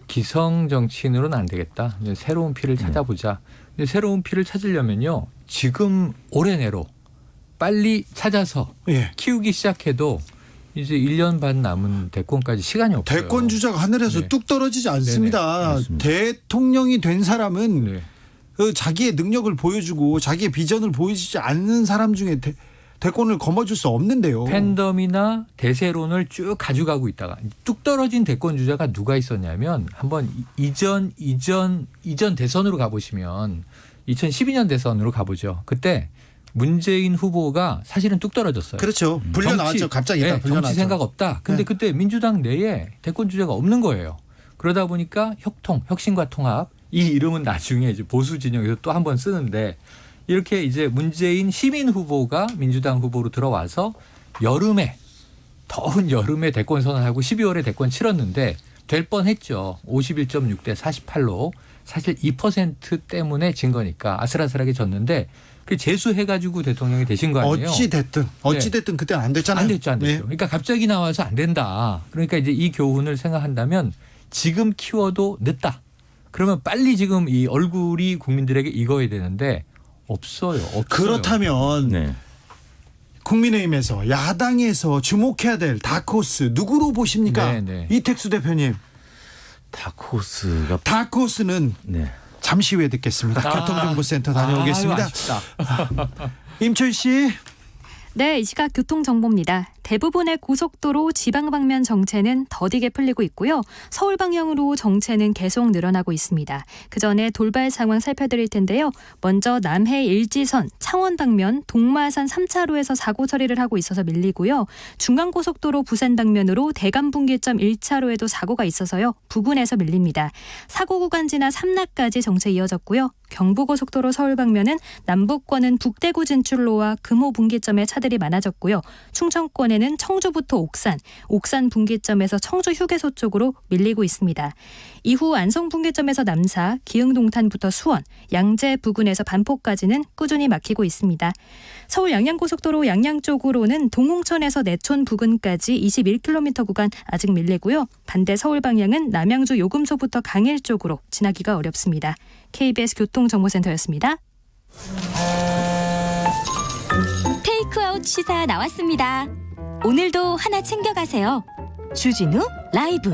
기성 정치인으로는 안 되겠다. 이제 새로운 피를 찾아보자. 근데 새로운 피를 찾으려면요. 지금 올해 내로 빨리 찾아서 예. 키우기 시작해도 이제 1년 반 남은 대권까지 시간이 없어요. 대권 주자가 하늘에서 네. 뚝 떨어지지 않습니다. 맞습니다. 대통령이 된 사람은 네. 그 자기의 능력을 보여주고 자기의 비전을 보여주지 않는 사람 중에 대권을 거머쥘 수 없는데요. 팬덤이나 대세론을 쭉 가져가고 있다가 뚝 떨어진 대권 주자가 누가 있었냐면 한번 이전 대선으로 가보시면 2012년 대선으로 가보죠. 그때 문재인 후보가 사실은 뚝 떨어졌어요. 그렇죠. 불려 나왔죠. 갑자기 다 불려 정치 나왔죠. 생각 없다. 근데 네. 그때 민주당 내에 대권 주자가 없는 거예요. 그러다 보니까 혁신과 통합 이 이름은 나중에 이제 보수 진영에서 또 한 번 쓰는데 이렇게 이제 문재인 시민 후보가 민주당 후보로 들어와서 더운 여름에 대권 선언하고 12월에 대권 치렀는데 될 뻔했죠. 51.6대 48로 사실 2% 때문에 진 거니까 아슬아슬하게 졌는데 그 재수해가지고 대통령이 되신 거 아니에요? 어찌 됐든 그때 안 됐잖아요. 안 됐죠. 네. 그러니까 갑자기 나와서 안 된다. 그러니까 이제 이 교훈을 생각한다면 지금 키워도 늦다. 그러면 빨리 지금 이 얼굴이 국민들에게 익어야 되는데 없어요. 그렇다면 네. 국민의힘에서 야당에서 주목해야 될 다크호스 누구로 보십니까? 네. 이택수 대표님. 다크호스가 다크호스는 네. 잠시 후에 듣겠습니다. 교통정보센터 다녀오겠습니다. 아쉽다. 임철 씨. 네, 이 시각 교통정보입니다. 대부분의 고속도로 지방 방면 정체는 더디게 풀리고 있고요. 서울 방향으로 정체는 계속 늘어나고 있습니다. 그 전에 돌발 상황 살펴드릴 텐데요. 먼저 남해 일지선 창원 방면 동마산 3차로에서 사고 처리를 하고 있어서 밀리고요. 중간고속도로 부산 방면으로 대감 분기점 1차로에도 사고가 있어서요. 부근에서 밀립니다. 사고 구간 지나 삼락까지 정체 이어졌고요. 경부고속도로 서울 방면은 남북권은 북대구 진출로와 금호 분기점에 차들이 많아졌고요. 충청권에는 청주부터 옥산 분기점에서 청주 휴게소 쪽으로 밀리고 있습니다. 이후 안성 분기점에서 남사, 기흥 동탄부터 수원, 양재 부근에서 반포까지는 꾸준히 막히고 있습니다. 서울 양양고속도로 양양 쪽으로는 동홍천에서 내촌 부근까지 21km 구간 아직 밀리고요. 반대 서울 방향은 남양주 요금소부터 강일 쪽으로 지나기가 어렵습니다. KBS 교통정보센터였습니다. 테이크아웃 시사 나왔습니다. 오늘도 하나 챙겨가세요. 주진우 라이브.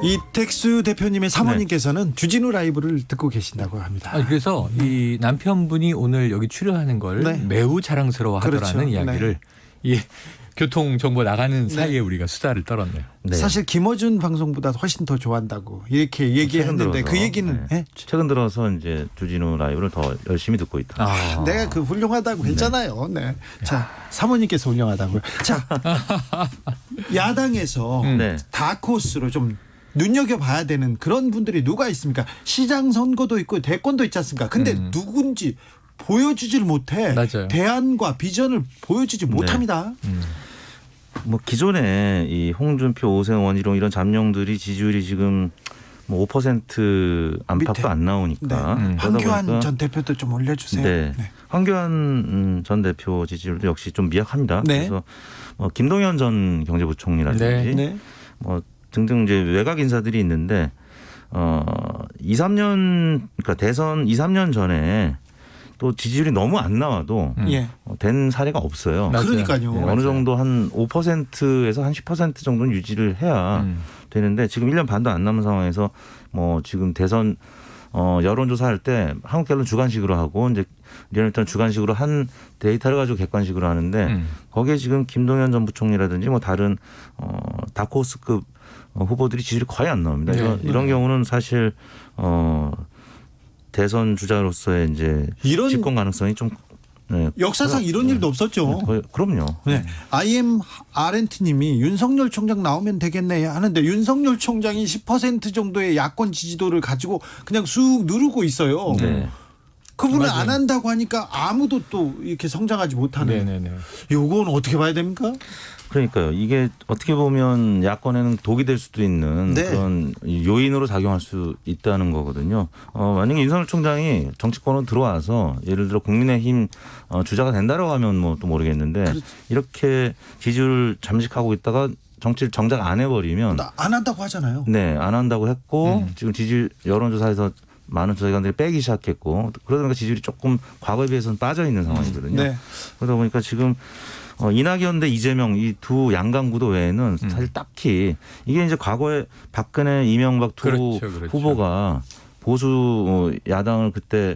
이택수 대표님의 사모님께서는 주진우 라이브를 듣고 계신다고 합니다. 그래서 이 남편분이 오늘 여기 출연하는 걸 네. 매우 자랑스러워하더라는 그렇죠. 이야기를 이 교통 정보 나가는 사이에 우리가 수다를 떨었네요. 네. 사실 김어준 방송보다 훨씬 더 좋아한다고 이렇게 얘기했는데 그 얘기는 최근 들어서 이제 주진우 라이브를 더 열심히 듣고 있다. 내가 그 훌륭하다고 했잖아요. 네. 자, 사모님께서 훌륭하다고요. 자, 야당에서 네. 다크호스로 좀 눈여겨봐야 되는 그런 분들이 누가 있습니까? 시장 선거도 있고 대권도 있지 않습니까? 근데 누군지 보여주질 못해. 맞아요. 대안과 비전을 보여주지 못합니다. 뭐 기존에 이 홍준표, 오세훈, 원희룡 이런 잠룡들이 지지율이 지금 뭐 5% 안팎도 밑에. 안 나오니까. 네. 그러다 황교안 보니까 전 대표도 좀 올려주세요. 네. 네. 황교안 전 대표 지지율도 역시 좀 미약합니다. 네. 그래서 김동연 전 경제부총리라든지 네. 뭐 등등 이제 외곽 인사들이 있는데 2, 3년 그러니까 대선 2, 3년 전에 또 지지율이 너무 안 나와도 예. 된 사례가 없어요. 맞아요. 그러니까요. 네, 어느 정도 한 5%에서 한 10% 정도는 유지를 해야 되는데 지금 1년 반도 안 남은 상황에서 뭐 지금 대선 여론조사할 때 한국갤럽 주관식으로 하고 이제 리얼미터는 주관식으로 한 데이터를 가지고 객관식으로 하는데 거기에 지금 김동연 전 부총리라든지 뭐 다른 다크호스급 후보들이 지지율이 거의 안 나옵니다. 이런 경우는 사실 대선 주자로서의 이제 이런 집권 가능성이 좀 역사상 이런 일도 없었죠. 그럼요. 네. IM 아렌트님이 윤석열 총장 나오면 되겠네 하는데 윤석열 총장이 10% 정도의 야권 지지도를 가지고 그냥 쑥 누르고 있어요. 네. 그분은 맞아요. 안 한다고 하니까 아무도 또 이렇게 성장하지 못하는. 네네네. 요건 어떻게 봐야 됩니까? 그러니까요. 이게 어떻게 보면 야권에는 독이 될 수도 있는 네. 그런 요인으로 작용할 수 있다는 거거든요. 만약에 윤석열 총장이 정치권으로 들어와서 예를 들어 국민의힘 주자가 된다라고 하면 뭐 또 모르겠는데 이렇게 지지율을 잠식하고 있다가 정치를 정작 안 해버리면 안 한다고 하잖아요. 네, 안 한다고 했고 지금 지지율 여론조사에서 많은 조사기관들이 빼기 시작했고 그러다 보니까 지지율이 조금 과거에 비해서는 빠져 있는 상황이거든요. 네. 그러다 보니까 지금 이낙연 대 이재명 이 두 양강구도 외에는 사실 딱히 이게 이제 과거에 박근혜, 이명박 두 그렇죠. 후보가 보수 야당을 그때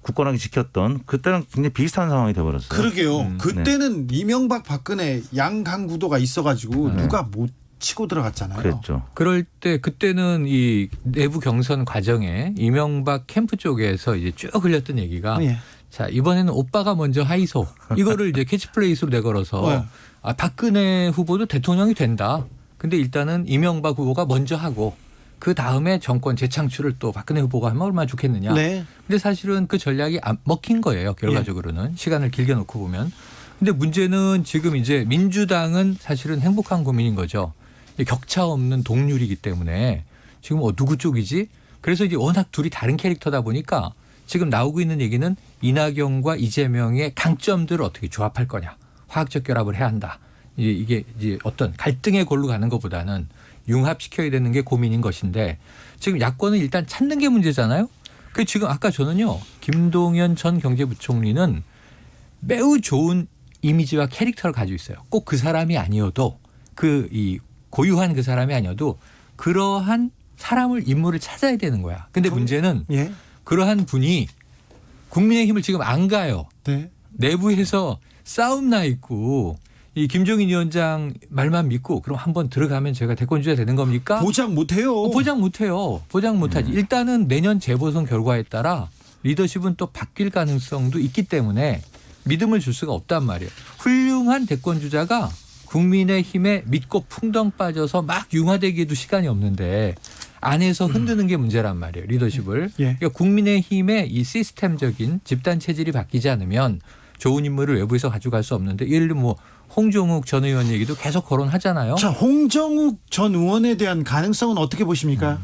굳건하게 지켰던 그때랑 굉장히 비슷한 상황이 돼버렸어요. 그러게요. 그때는 이명박 박근혜 양강구도가 있어가지고 누가 못 치고 들어갔잖아요. 그랬죠. 그럴 때 그때는 이 내부 경선 과정에 이명박 캠프 쪽에서 이제 쭉 흘렸던 얘기가 예. 자 이번에는 오빠가 먼저 하이소 이거를 이제 캐치플레이스로 내걸어서 박근혜 후보도 대통령이 된다. 근데 일단은 이명박 후보가 먼저 하고 그 다음에 정권 재창출을 또 박근혜 후보가 하면 얼마나 좋겠느냐. 네. 근데 사실은 그 전략이 안 먹힌 거예요. 결과적으로는 시간을 길게 놓고 보면. 근데 문제는 지금 이제 민주당은 사실은 행복한 고민인 거죠. 격차 없는 동률이기 때문에 지금 누구 쪽이지? 그래서 이제 워낙 둘이 다른 캐릭터다 보니까 지금 나오고 있는 얘기는 이낙연과 이재명의 강점들을 어떻게 조합할 거냐. 화학적 결합을 해야 한다. 이게 이제 어떤 갈등의 골로 가는 것보다는 융합시켜야 되는 게 고민인 것인데 지금 야권은 일단 찾는 게 문제잖아요. 그 지금 아까 저는요. 김동연 전 경제부총리는 매우 좋은 이미지와 캐릭터를 가지고 있어요. 꼭 그 사람이 아니어도 이 고유한 그 사람이 아니어도 그러한 사람을 인물을 찾아야 되는 거야. 근데 문제는 예. 그러한 분이 국민의힘을 지금 안 가요. 네. 내부에서 싸움 나 있고 이 김종인 위원장 말만 믿고 그럼 한번 들어가면 제가 대권주자 되는 겁니까? 보장 못해요. 보장 못해요. 보장 못하지. 일단은 내년 재보선 결과에 따라 리더십은 또 바뀔 가능성도 있기 때문에 믿음을 줄 수가 없단 말이에요. 훌륭한 대권주자가 국민의힘에 믿고 풍덩 빠져서 막 융화되기에도 시간이 없는데 안에서 흔드는 게 문제란 말이에요. 리더십을. 예. 그러니까 국민의힘의 이 시스템적인 집단 체질이 바뀌지 않으면 좋은 인물을 외부에서 가져갈 수 없는데 예를 들면 뭐 홍종욱 전 의원 얘기도 계속 거론하잖아요. 자, 홍정욱 전 의원에 대한 가능성은 어떻게 보십니까?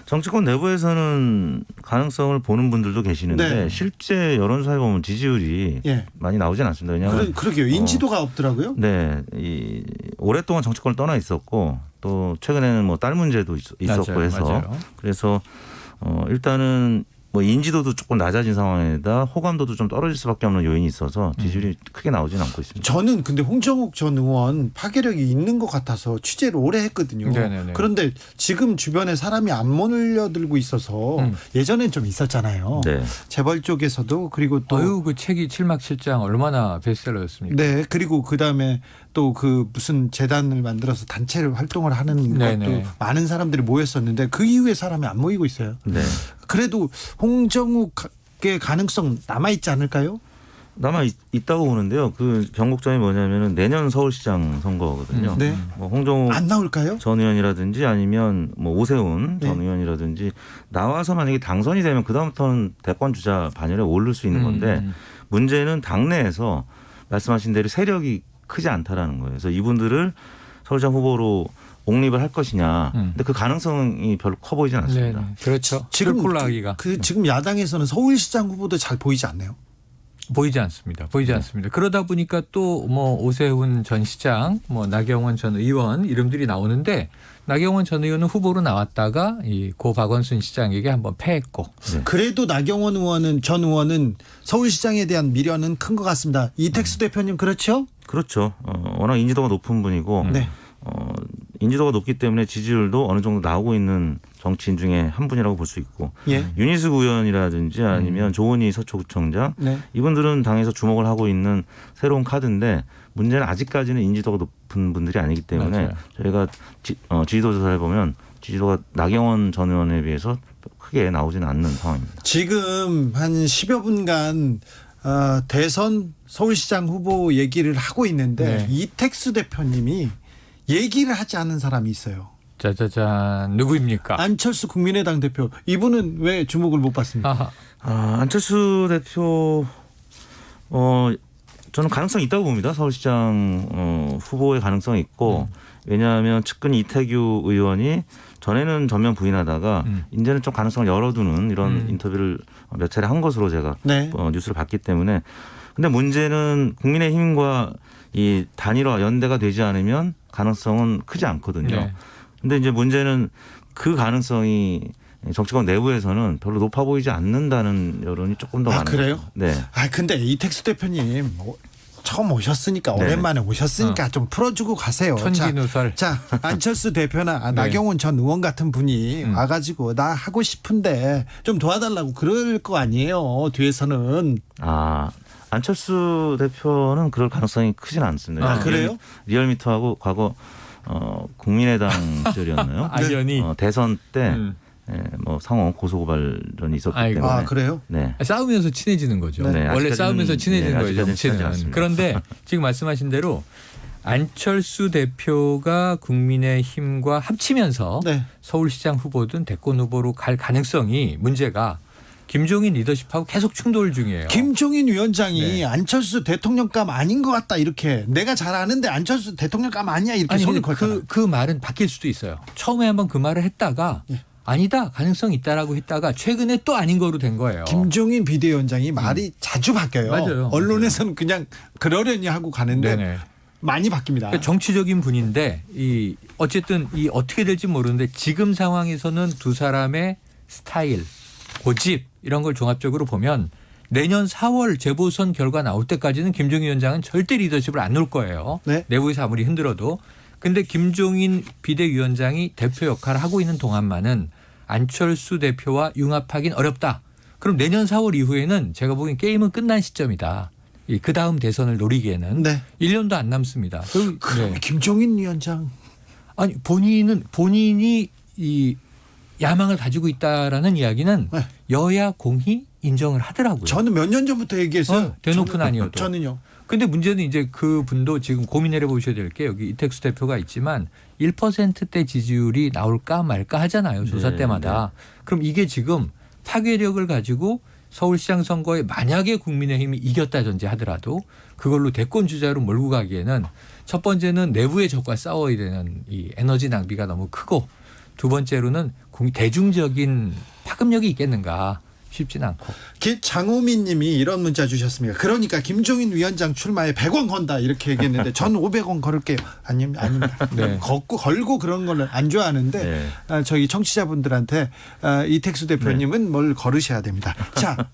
정치권 내부에서는 가능성을 보는 분들도 계시는데 네. 실제 여론조사에 보면 지지율이 예. 많이 나오진 않습니다. 왜냐하면 그러게요. 인지도가 없더라고요. 네, 이 오랫동안 정치권을 떠나 있었고 또 최근에는 뭐 딸 문제도 있었고 맞아요, 해서 맞아요. 그래서 일단은 뭐 인지도도 조금 낮아진 상황에다 호감도도 좀 떨어질 수밖에 없는 요인이 있어서 지지율이 크게 나오지는 않고 있습니다. 저는 근데 홍정욱 전 의원 파괴력이 있는 것 같아서 취재를 오래 했거든요. 네네네. 그런데 지금 주변에 사람이 안 몰려들고 있어서 예전엔 좀 있었잖아요. 네. 재벌 쪽에서도 그리고 또 어유 그 책이 7막 7장 얼마나 베스트셀러였습니까? 네, 그리고 그다음에 또 그 무슨 재단을 만들어서 단체를 활동을 하는 네네. 것도 많은 사람들이 모였었는데 그 이후에 사람이 안 모이고 있어요. 네. 그래도 홍정욱의 가능성 남아 있지 않을까요? 남아 있다고 보는데요. 그 변곡점이 뭐냐면은 내년 서울시장 선거거든요. 네. 뭐 홍정욱 안 나올까요? 전 의원이라든지 아니면 뭐 오세훈 전 네. 의원이라든지 나와서 만약에 당선이 되면 그다음부터는 대권 주자 반열에 오를 수 있는 건데 문제는 당내에서 말씀하신 대로 세력이 크지 않다라는 거예요. 그래서 이분들을 서울시장 후보로 옹립을 할 것이냐. 근데 그 가능성이 별로 커 보이진 않습니다. 네네. 그렇죠. 지금 콜라하기가 지금 야당에서는 서울시장 후보도 잘 보이지 않네요. 보이지 않습니다. 보이지 않습니다. 그러다 보니까 또 뭐 오세훈 전 시장, 뭐 나경원 전 의원 이름들이 나오는데 나경원 전 의원은 후보로 나왔다가 이 고 박원순 시장에게 한번 패했고. 그래도 나경원 전 의원은 서울시장에 대한 미련은 큰 것 같습니다. 이택수 대표님 그렇죠? 그렇죠. 워낙 인지도가 높은 분이고 네. 인지도가 높기 때문에 지지율도 어느 정도 나오고 있는 정치인 중에 한 분이라고 볼 수 있고 예. 윤희숙 의원이라든지 아니면 조은희 서초구청장 네. 이분들은 당에서 주목을 하고 있는 새로운 카드인데 문제는 아직까지는 인지도가 높은 분들이 아니기 때문에 맞아요. 저희가 지지도 조사를 보면 지지도가 나경원 전 의원에 비해서 크게 나오지는 않는 상황입니다. 지금 한 10여 분간 대선 서울시장 후보 얘기를 하고 있는데 네. 이택수 대표님이 얘기를 하지 않는 사람이 있어요. 짜자잔 누구입니까? 안철수 국민의당 대표. 이분은 왜 주목을 못 받습니까? 아하. 안철수 대표 저는 가능성이 있다고 봅니다. 서울시장 후보의 가능성이 있고 왜냐하면 측근 이태규 의원이 전에는 전면 부인하다가 이제는 좀 가능성을 열어두는 이런 인터뷰를 몇 차례 한 것으로 제가 네. 뉴스를 봤기 때문에 근데 문제는 국민의힘과 이 단일화 연대가 되지 않으면 가능성은 크지 않거든요. 네. 근데 이제 문제는 그 가능성이 정치권 내부에서는 별로 높아 보이지 않는다는 여론이 조금 더 많아요. 그래요? 네. 근데 이택수 대표님 처음 오셨으니까 네. 오랜만에 오셨으니까 좀 풀어주고 가세요. 천지누설. 자, 안철수 대표나 네. 나경원 전 의원 같은 분이 와가지고 나 하고 싶은데 좀 도와달라고 그럴 거 아니에요. 뒤에서는. 안철수 대표는 그럴 가능성이 크진 않습니다. 그래요? 리얼미터하고 과거 국민의당 시절이었나요? 악연이. 대선 때 뭐 상호 고소고발전이 있었기 아이고. 때문에. 그래요? 네. 싸우면서 친해지는 거죠. 네, 원래 아직까지는- 싸우면서 친해지는 네, 거예요. 아직까지는 친하지 정치는. 않습니다. 그런데 지금 말씀하신 대로 안철수 대표가 국민의힘과 합치면서 네. 서울시장 후보든 대권 후보로 갈 가능성이 문제가 김종인 리더십하고 계속 충돌 중이에요. 김종인 위원장이 네. 안철수 대통령감 아닌 것 같다 이렇게 내가 잘 아는데 안철수 대통령감 아니야 이렇게 아니 손을 근데 걸잖아요. 그 말은 바뀔 수도 있어요. 처음에 한번 그 말을 했다가 아니다 가능성 있다라고 했다가 최근에 또 아닌 거로 된 거예요. 김종인 비대위원장이 말이 자주 바뀌어요. 맞아요. 언론에서는 그냥 그러려니 하고 가는데 네네. 많이 바뀝니다. 그러니까 정치적인 분인데 이 어쨌든 이 어떻게 될지 모르는데 지금 상황에서는 두 사람의 스타일, 고집 이런 걸 종합적으로 보면 내년 4월 재보선 결과 나올 때까지는 김종인 위원장은 절대 리더십을 안 놓을 거예요. 네. 내부에서 아무리 흔들어도. 근데 김종인 비대위원장이 대표 역할을 하고 있는 동안만은 안철수 대표와 융합하긴 어렵다. 그럼 내년 4월 이후에는 제가 보기엔 게임은 끝난 시점이다. 그 다음 대선을 노리기에는 네. 1년도 안 남습니다. 그럼 김종인 위원장 아니 본인이 이 야망을 가지고 있다라는 이야기는 네. 여야 공히 인정을 하더라고요. 저는 몇 년 전부터 얘기했어요. 대놓고는 아니어도. 저는요. 근데 문제는 이제 그 분도 지금 고민을 해보셔야 될 게 여기 이택수 대표가 있지만 1%대 지지율이 나올까 말까 하잖아요. 조사 네, 때마다. 그럼 이게 지금 파괴력을 가지고 서울시장 선거에 만약에 국민의힘이 이겼다든지 하더라도 그걸로 대권 주자로 몰고 가기에는 첫 번째는 내부의 적과 싸워야 되는 이 에너지 낭비가 너무 크고 두 번째로는 대중적인 파급력이 있겠는가 쉽지는 않고. 장호민 님이 이런 문자 주셨습니다. 그러니까 김종인 위원장 출마에 100원 건다 이렇게 얘기했는데 전 500원 걸을게요. 아닙니다. 네. 걸고 그런 걸 안 좋아하는데 네. 저희 청취자분들한테 이택수 대표님은 뭘 걸으셔야 됩니다. 자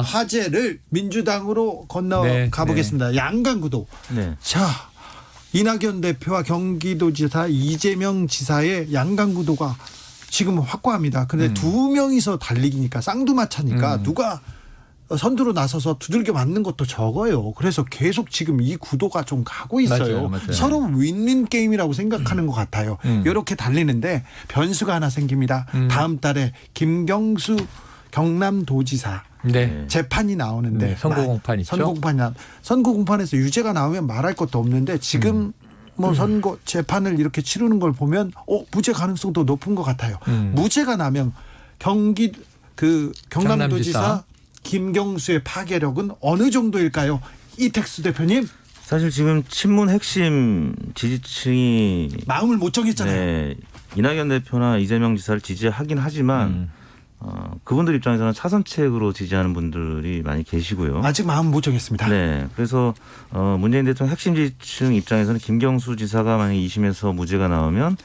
화제를 민주당으로 건너가 보겠습니다. 양강구도. 네. 자 이낙연 대표와 경기도지사 이재명 지사의 양강구도가 지금 확고합니다. 근데 두 명이서 달리기니까 쌍두마차니까 누가 선두로 나서서 두들겨 맞는 것도 적어요. 그래서 계속 지금 이 구도가 좀 가고 있어요. 맞아요. 서로 윈윈 게임이라고 생각하는 것 같아요. 이렇게 달리는데 변수가 하나 생깁니다. 다음 달에 김경수 경남도지사 네. 재판이 나오는데 선고 공판 있죠. 선고 공판에서 유죄가 나오면 말할 것도 없는데 지금 뭐 선고 재판을 이렇게 치르는 걸 보면 무죄 가능성도 높은 것 같아요. 무죄가 나면 경남도지사 김경수의 파괴력은 어느 정도일까요? 이택수 대표님. 사실 지금 친문 핵심 지지층이 마음을 못 정했잖아요. 네, 이낙연 대표나 이재명 지사를 지지하긴 하지만 그분들 입장에서는 차선책으로 지지하는 분들이 많이 계시고요. 아직 마음 못 정했습니다. 네, 그래서 문재인 대통령 핵심 지지층 입장에서는 김경수 지사가 만약 2심에서 무죄가 나오면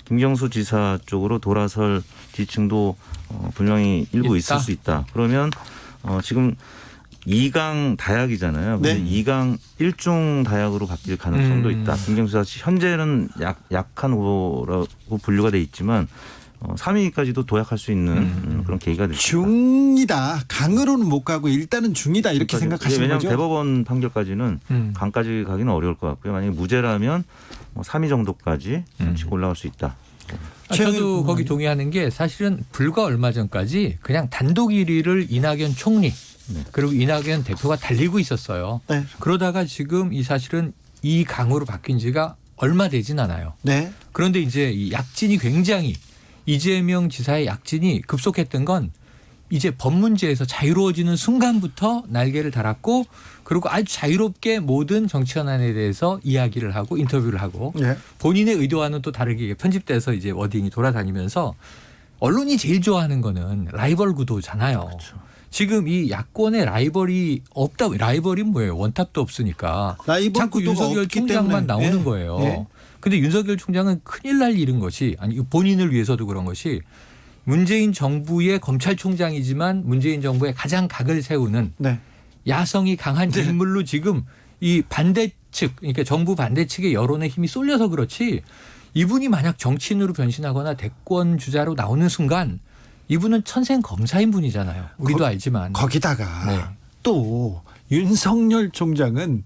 김경수 지사 쪽으로 돌아설 지지층도 분명히 일부 있을 수 있다. 그러면 지금 2강 다약이잖아요. 네. 2강 1중 다약으로 바뀔 가능성도 있다. 김경수 지사 현재는 약한 후보라고 분류가 돼 있지만 3위까지도 도약할 수 있는 그런 계기가 됐습니다. 중이다. 강으로는 못 가고 일단은 중이다 이렇게 생각하시는 왜냐하면 거죠? 대법원 판결까지는 강까지 가기는 어려울 것 같고요. 만약에 무죄라면 3위 정도까지 치고 올라갈 수 있다. 저도 거기 동의하는 게 사실은 불과 얼마 전까지 그냥 단독 1위를 이낙연 총리 그리고 이낙연 대표가 달리고 있었어요. 네. 그러다가 지금 이 사실은 이 강으로 바뀐 지가 얼마 되진 않아요. 네. 그런데 이제 이 약진이 굉장히 이재명 지사의 약진이 급속했던 건 이제 법 문제에서 자유로워지는 순간부터 날개를 달았고 그리고 아주 자유롭게 모든 정치현안에 대해서 이야기를 하고 인터뷰를 하고 네. 본인의 의도와는 또 다르게 편집돼서 이제 워딩이 돌아다니면서 언론이 제일 좋아하는 거는 라이벌 구도잖아요. 그렇죠. 지금 이 야권의 라이벌이 없다. 라이벌이 뭐예요? 원탑도 없으니까. 라이벌 자꾸 구도가 윤석열 없기 총장만 때문에. 나오는 네. 거예요. 네. 근데 윤석열 총장은 큰일 날 일인 것이 아니 본인을 위해서도 그런 것이 문재인 정부의 검찰총장이지만 문재인 정부의 가장 각을 세우는 네. 야성이 강한 네. 인물로 지금 이 반대측 그러니까 정부 반대측의 여론의 힘이 쏠려서 그렇지 이분이 만약 정치인으로 변신하거나 대권 주자로 나오는 순간 이분은 천생 검사인 분이잖아요. 우리도 알지만. 거기다가 네. 또 윤석열 총장은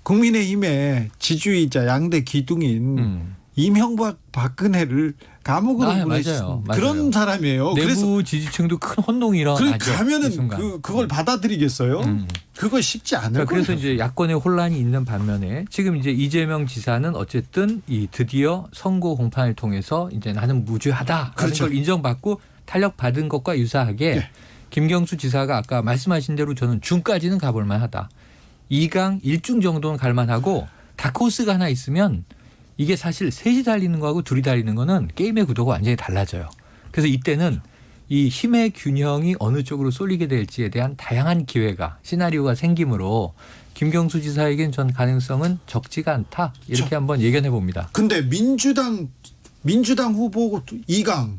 국민의힘의 지주이자 양대 기둥인 이명박 박근혜를 감옥으로 보내신 맞아요. 그런 사람이에요. 내부 그래서 지지층도 큰 혼동이 일어나죠. 가면은 그걸 받아들이겠어요? 그거 쉽지 않을 거예요. 그래서 이제 야권의 혼란이 있는 반면에 지금 이제 이재명 지사는 어쨌든 이 드디어 선고 공판을 통해서 이제 나는 무죄하다라는 그렇죠. 걸 인정받고 탄력받은 것과 유사하게 네. 김경수 지사가 아까 말씀하신 대로 저는 중까지는 가볼 만하다. 2강 1중 정도는 갈 만하고 다크호스가 하나 있으면 이게 사실 셋이 달리는 거하고 둘이 달리는 거는 게임의 구도가 완전히 달라져요. 그래서 이때는 이 힘의 균형이 어느 쪽으로 쏠리게 될지에 대한 다양한 기회가 시나리오가 생기므로 김경수 지사에겐 전 가능성은 적지가 않다. 이렇게 한번 예견해 봅니다. 근데 민주당 후보 2강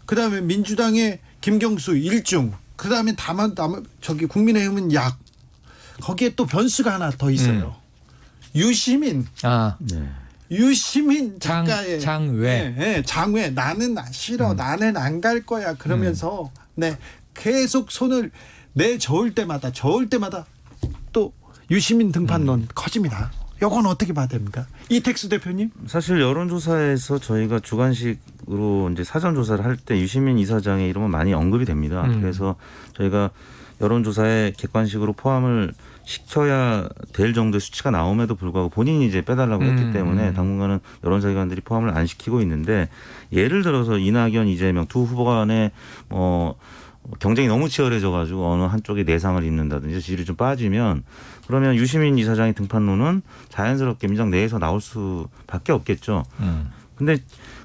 그다음에 민주당의 김경수 1중 그다음에 다만 저기 국민의힘은 약 거기에 또 변수가 하나 더 있어요. 유시민 네. 유시민 작가의 장외. 네, 장외 나는 싫어 나는 안 갈 거야 그러면서 네 계속 손을 내저을 때마다 또 유시민 등판론 커집니다. 이건 어떻게 봐야 됩니까? 이택수 대표님? 사실 여론조사에서 저희가 주관식으로 이제 사전조사를 할 때 유시민 이사장의 이름은 많이 언급이 됩니다. 그래서 저희가 여론조사에 객관식으로 포함을 시켜야 될 정도의 수치가 나옴에도 불구하고 본인이 이제 빼달라고 했기 때문에 당분간은 여론조사기관들이 포함을 안 시키고 있는데, 예를 들어서 이낙연, 이재명 두 후보 간에 경쟁이 너무 치열해져가지고 어느 한쪽에 내상을 입는다든지 지지율이 좀 빠지면, 그러면 유시민 이사장의 등판론은 자연스럽게 민주당 내에서 나올 수밖에 없겠죠. 근데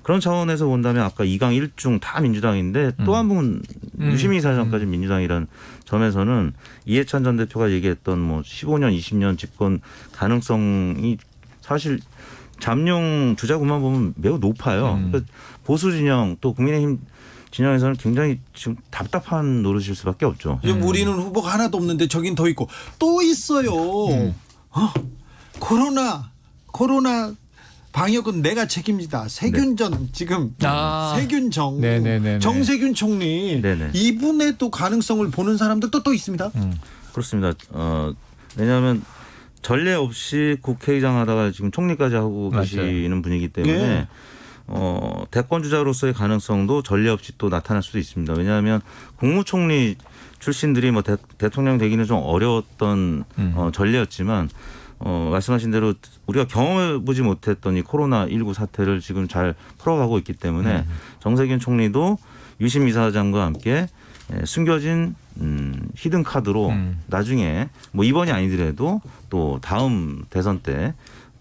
그런 차원에서 본다면 아까 2강 1중 다 민주당인데 또 한 분 유시민 이사장까지 민주당이라는 점에서는 이해찬 전 대표가 얘기했던 뭐 15년, 20년 집권 가능성이 사실 잠룡 주자구만 보면 매우 높아요. 그러니까 보수 진영 또 국민의힘 진영에서는 굉장히 지금 답답한 노릇일 수밖에 없죠. 지금 우리는 후보가 하나도 없는데 저긴 더 있고 또 있어요. 코로나 방역은 내가 책임지다. 세균전 지금 세균정 네네네네. 정세균 총리 네네. 이분의 또 가능성을 보는 사람들도 또 있습니다. 그렇습니다. 왜냐하면 전례 없이 국회의장 하다가 지금 총리까지 하고 맞아요. 계시는 분이기 때문에 네. 대권 주자로서의 가능성도 전례 없이 또 나타날 수도 있습니다. 왜냐하면 국무총리 출신들이 뭐 대통령 되기는 좀 어려웠던 전례였지만 말씀하신 대로 우리가 경험해보지 못했던 이 코로나19 사태를 지금 잘 풀어가고 있기 때문에 정세균 총리도 유시민 이사장과 함께 숨겨진 히든 카드로 나중에 뭐 이번이 아니더라도 또 다음 대선 때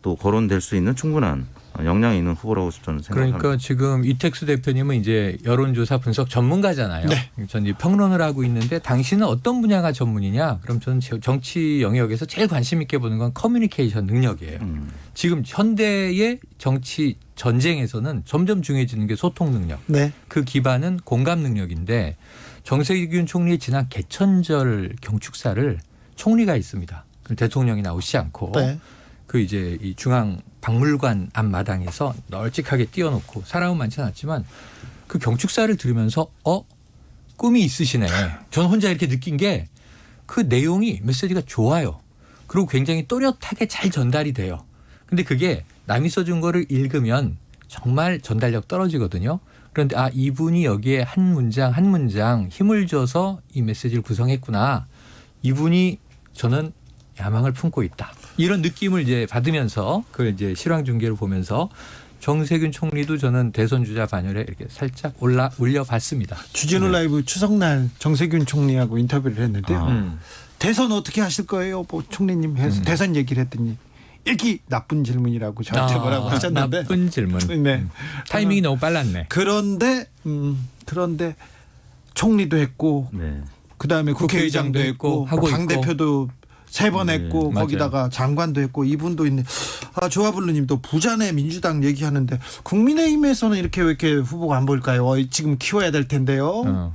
또 거론될 수 있는 충분한 역량이 있는 후보라고 저는 생각합니다. 그러니까 지금 이택수 대표님은 이제 여론조사 분석 전문가잖아요. 네. 전 이제 평론을 하고 있는데 당신은 어떤 분야가 전문이냐? 그럼 저는 정치 영역에서 제일 관심 있게 보는 건 커뮤니케이션 능력이에요. 지금 현대의 정치 전쟁에서는 점점 중요해지는 게 소통 능력. 네. 그 기반은 공감 능력인데 정세균 총리의 지난 개천절 경축사를 총리가 있습니다. 대통령이 나오지 않고 네. 그 이제 이 중앙 박물관 앞마당에서 널찍하게 띄워놓고 사람은 많지 않았지만 그 경축사를 들으면서 꿈이 있으시네. 저는 혼자 이렇게 느낀 게 그 내용이 메시지가 좋아요. 그리고 굉장히 또렷하게 잘 전달이 돼요. 근데 그게 남이 써준 거를 읽으면 정말 전달력 떨어지거든요. 그런데 이분이 여기에 한 문장 한 문장 힘을 줘서 이 메시지를 구성했구나. 이분이 저는 야망을 품고 있다. 이런 느낌을 이제 받으면서 그걸 이제 실황 중계를 보면서 정세균 총리도 저는 대선 주자 반열에 이렇게 살짝 올려봤습니다. 주진우 라이브 추석날 정세균 총리하고 인터뷰를 했는데요. 대선 어떻게 하실 거예요? 뭐 총리님 해서 대선 얘기를 했더니 이게 나쁜 질문이라고 저한테 뭐라고 하셨는데. 나쁜 질문. 네. 타이밍이 너무 빨랐네. 그런데 총리도 했고 네. 그다음에 국회의장도 했고 하고 당 있고. 대표도 3번 했고 맞아요. 거기다가 장관도 했고 이분도 있네. 조합을루님도 부자네 민주당 얘기하는데 국민의힘에서는 왜 이렇게 후보가 안 보일까요? 지금 키워야 될 텐데요.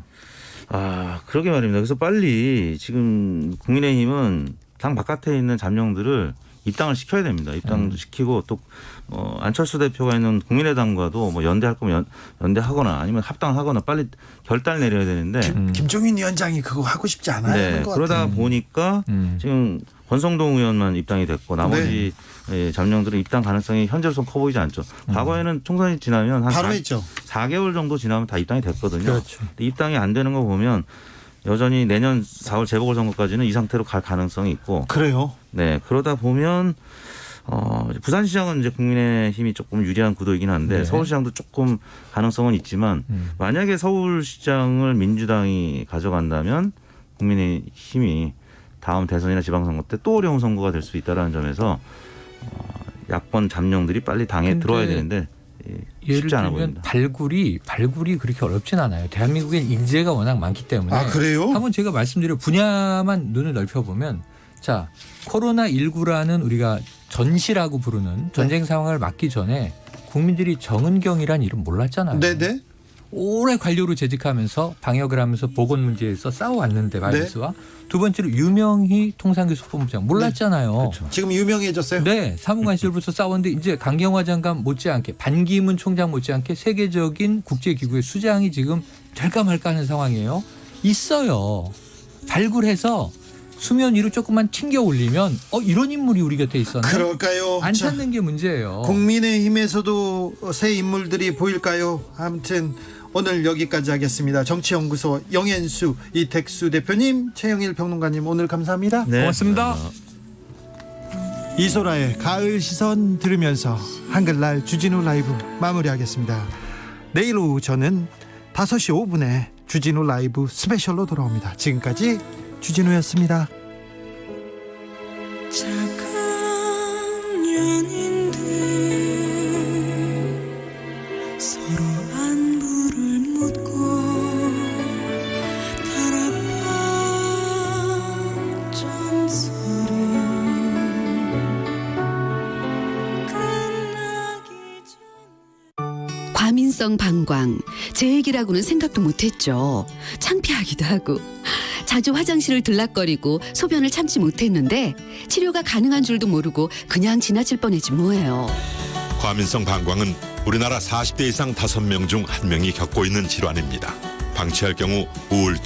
그러게 말입니다. 그래서 빨리 지금 국민의힘은 당 바깥에 있는 잠룡들을 입당을 시켜야 됩니다. 입당도 시키고 또 안철수 대표가 있는 국민의당과도 뭐 연대할 거면 연대하거나 아니면 합당하거나 빨리 결단을 내려야 되는데 김종인 위원장이 그거 하고 싶지 않아요. 네, 그러다 보니까 지금 권성동 의원만 입당이 됐고 나머지 잠룡들은 입당 가능성이 현재로선 커 보이지 않죠. 과거에는 총선이 지나면 한 바로 했죠. 4개월 정도 지나면 다 입당이 됐거든요. 그렇죠. 근데 입당이 안 되는 거 보면 여전히 내년 4월 재보궐선거까지는 이 상태로 갈 가능성이 있고. 그래요. 네, 그러다 보면 부산시장은 이제 국민의힘이 조금 유리한 구도이긴 한데 네. 서울시장도 조금 가능성은 있지만 만약에 서울시장을 민주당이 가져간다면 국민의힘이 다음 대선이나 지방선거 때 또 어려운 선거가 될 수 있다는 점에서 야권 잠룡들이 빨리 당에 들어와야 되는데 예를 쉽지 않아 들면 보입니다. 발굴이 그렇게 어렵진 않아요. 대한민국엔 인재가 워낙 많기 때문에. 그래요? 한번 제가 말씀드린 분야만 눈을 넓혀보면 자 코로나19라는 우리가 전시라고 부르는 전쟁 상황을 막기 전에 국민들이 정은경이란 이름 몰랐잖아요. 네네. 오래 관료로 재직하면서 방역을 하면서 보건 문제에서 싸워왔는데 바이러스와 두 번째로 유명희 통상교수 본부장 몰랐잖아요. 그렇죠. 지금 유명해졌어요. 네, 사무관 시절부터 싸웠는데 이제 강경화 장관 못지않게 반기문 총장 못지않게 세계적인 국제기구의 수장이 지금 될까 말까 하는 상황이에요. 있어요. 발굴해서 수면 위로 조금만 튕겨 올리면 이런 인물이 우리 곁에 있었네. 그럴까요? 안 자, 찾는 게 문제예요. 국민의힘에서도 새 인물들이 보일까요? 아무튼 오늘 여기까지 하겠습니다. 정치연구소 영앤수 이택수 대표님, 최영일 평론가님 오늘 감사합니다. 네, 고맙습니다. 이소라의 가을 시선 들으면서 한글날 주진우 라이브 마무리하겠습니다. 내일 오후 저는 5시 5분에 주진우 라이브 스페셜로 돌아옵니다. 지금까지 주진우였습니다. 작은 연인들 서로 안부를 묻고 다락방 전설은 끝나기 전에 과민성 방광, 제 얘기라고는 생각도 못했죠. 창피하기도 하고 자주 화장실을 들락거리고 소변을 참지 못했는데 치료가 가능한 줄도 모르고 그냥 지나칠 뻔했지 뭐예요. 과민성 방광은 우리나라 40대 이상 5명 중 1명이 겪고 있는 질환입니다. 방치할 경우 우울증,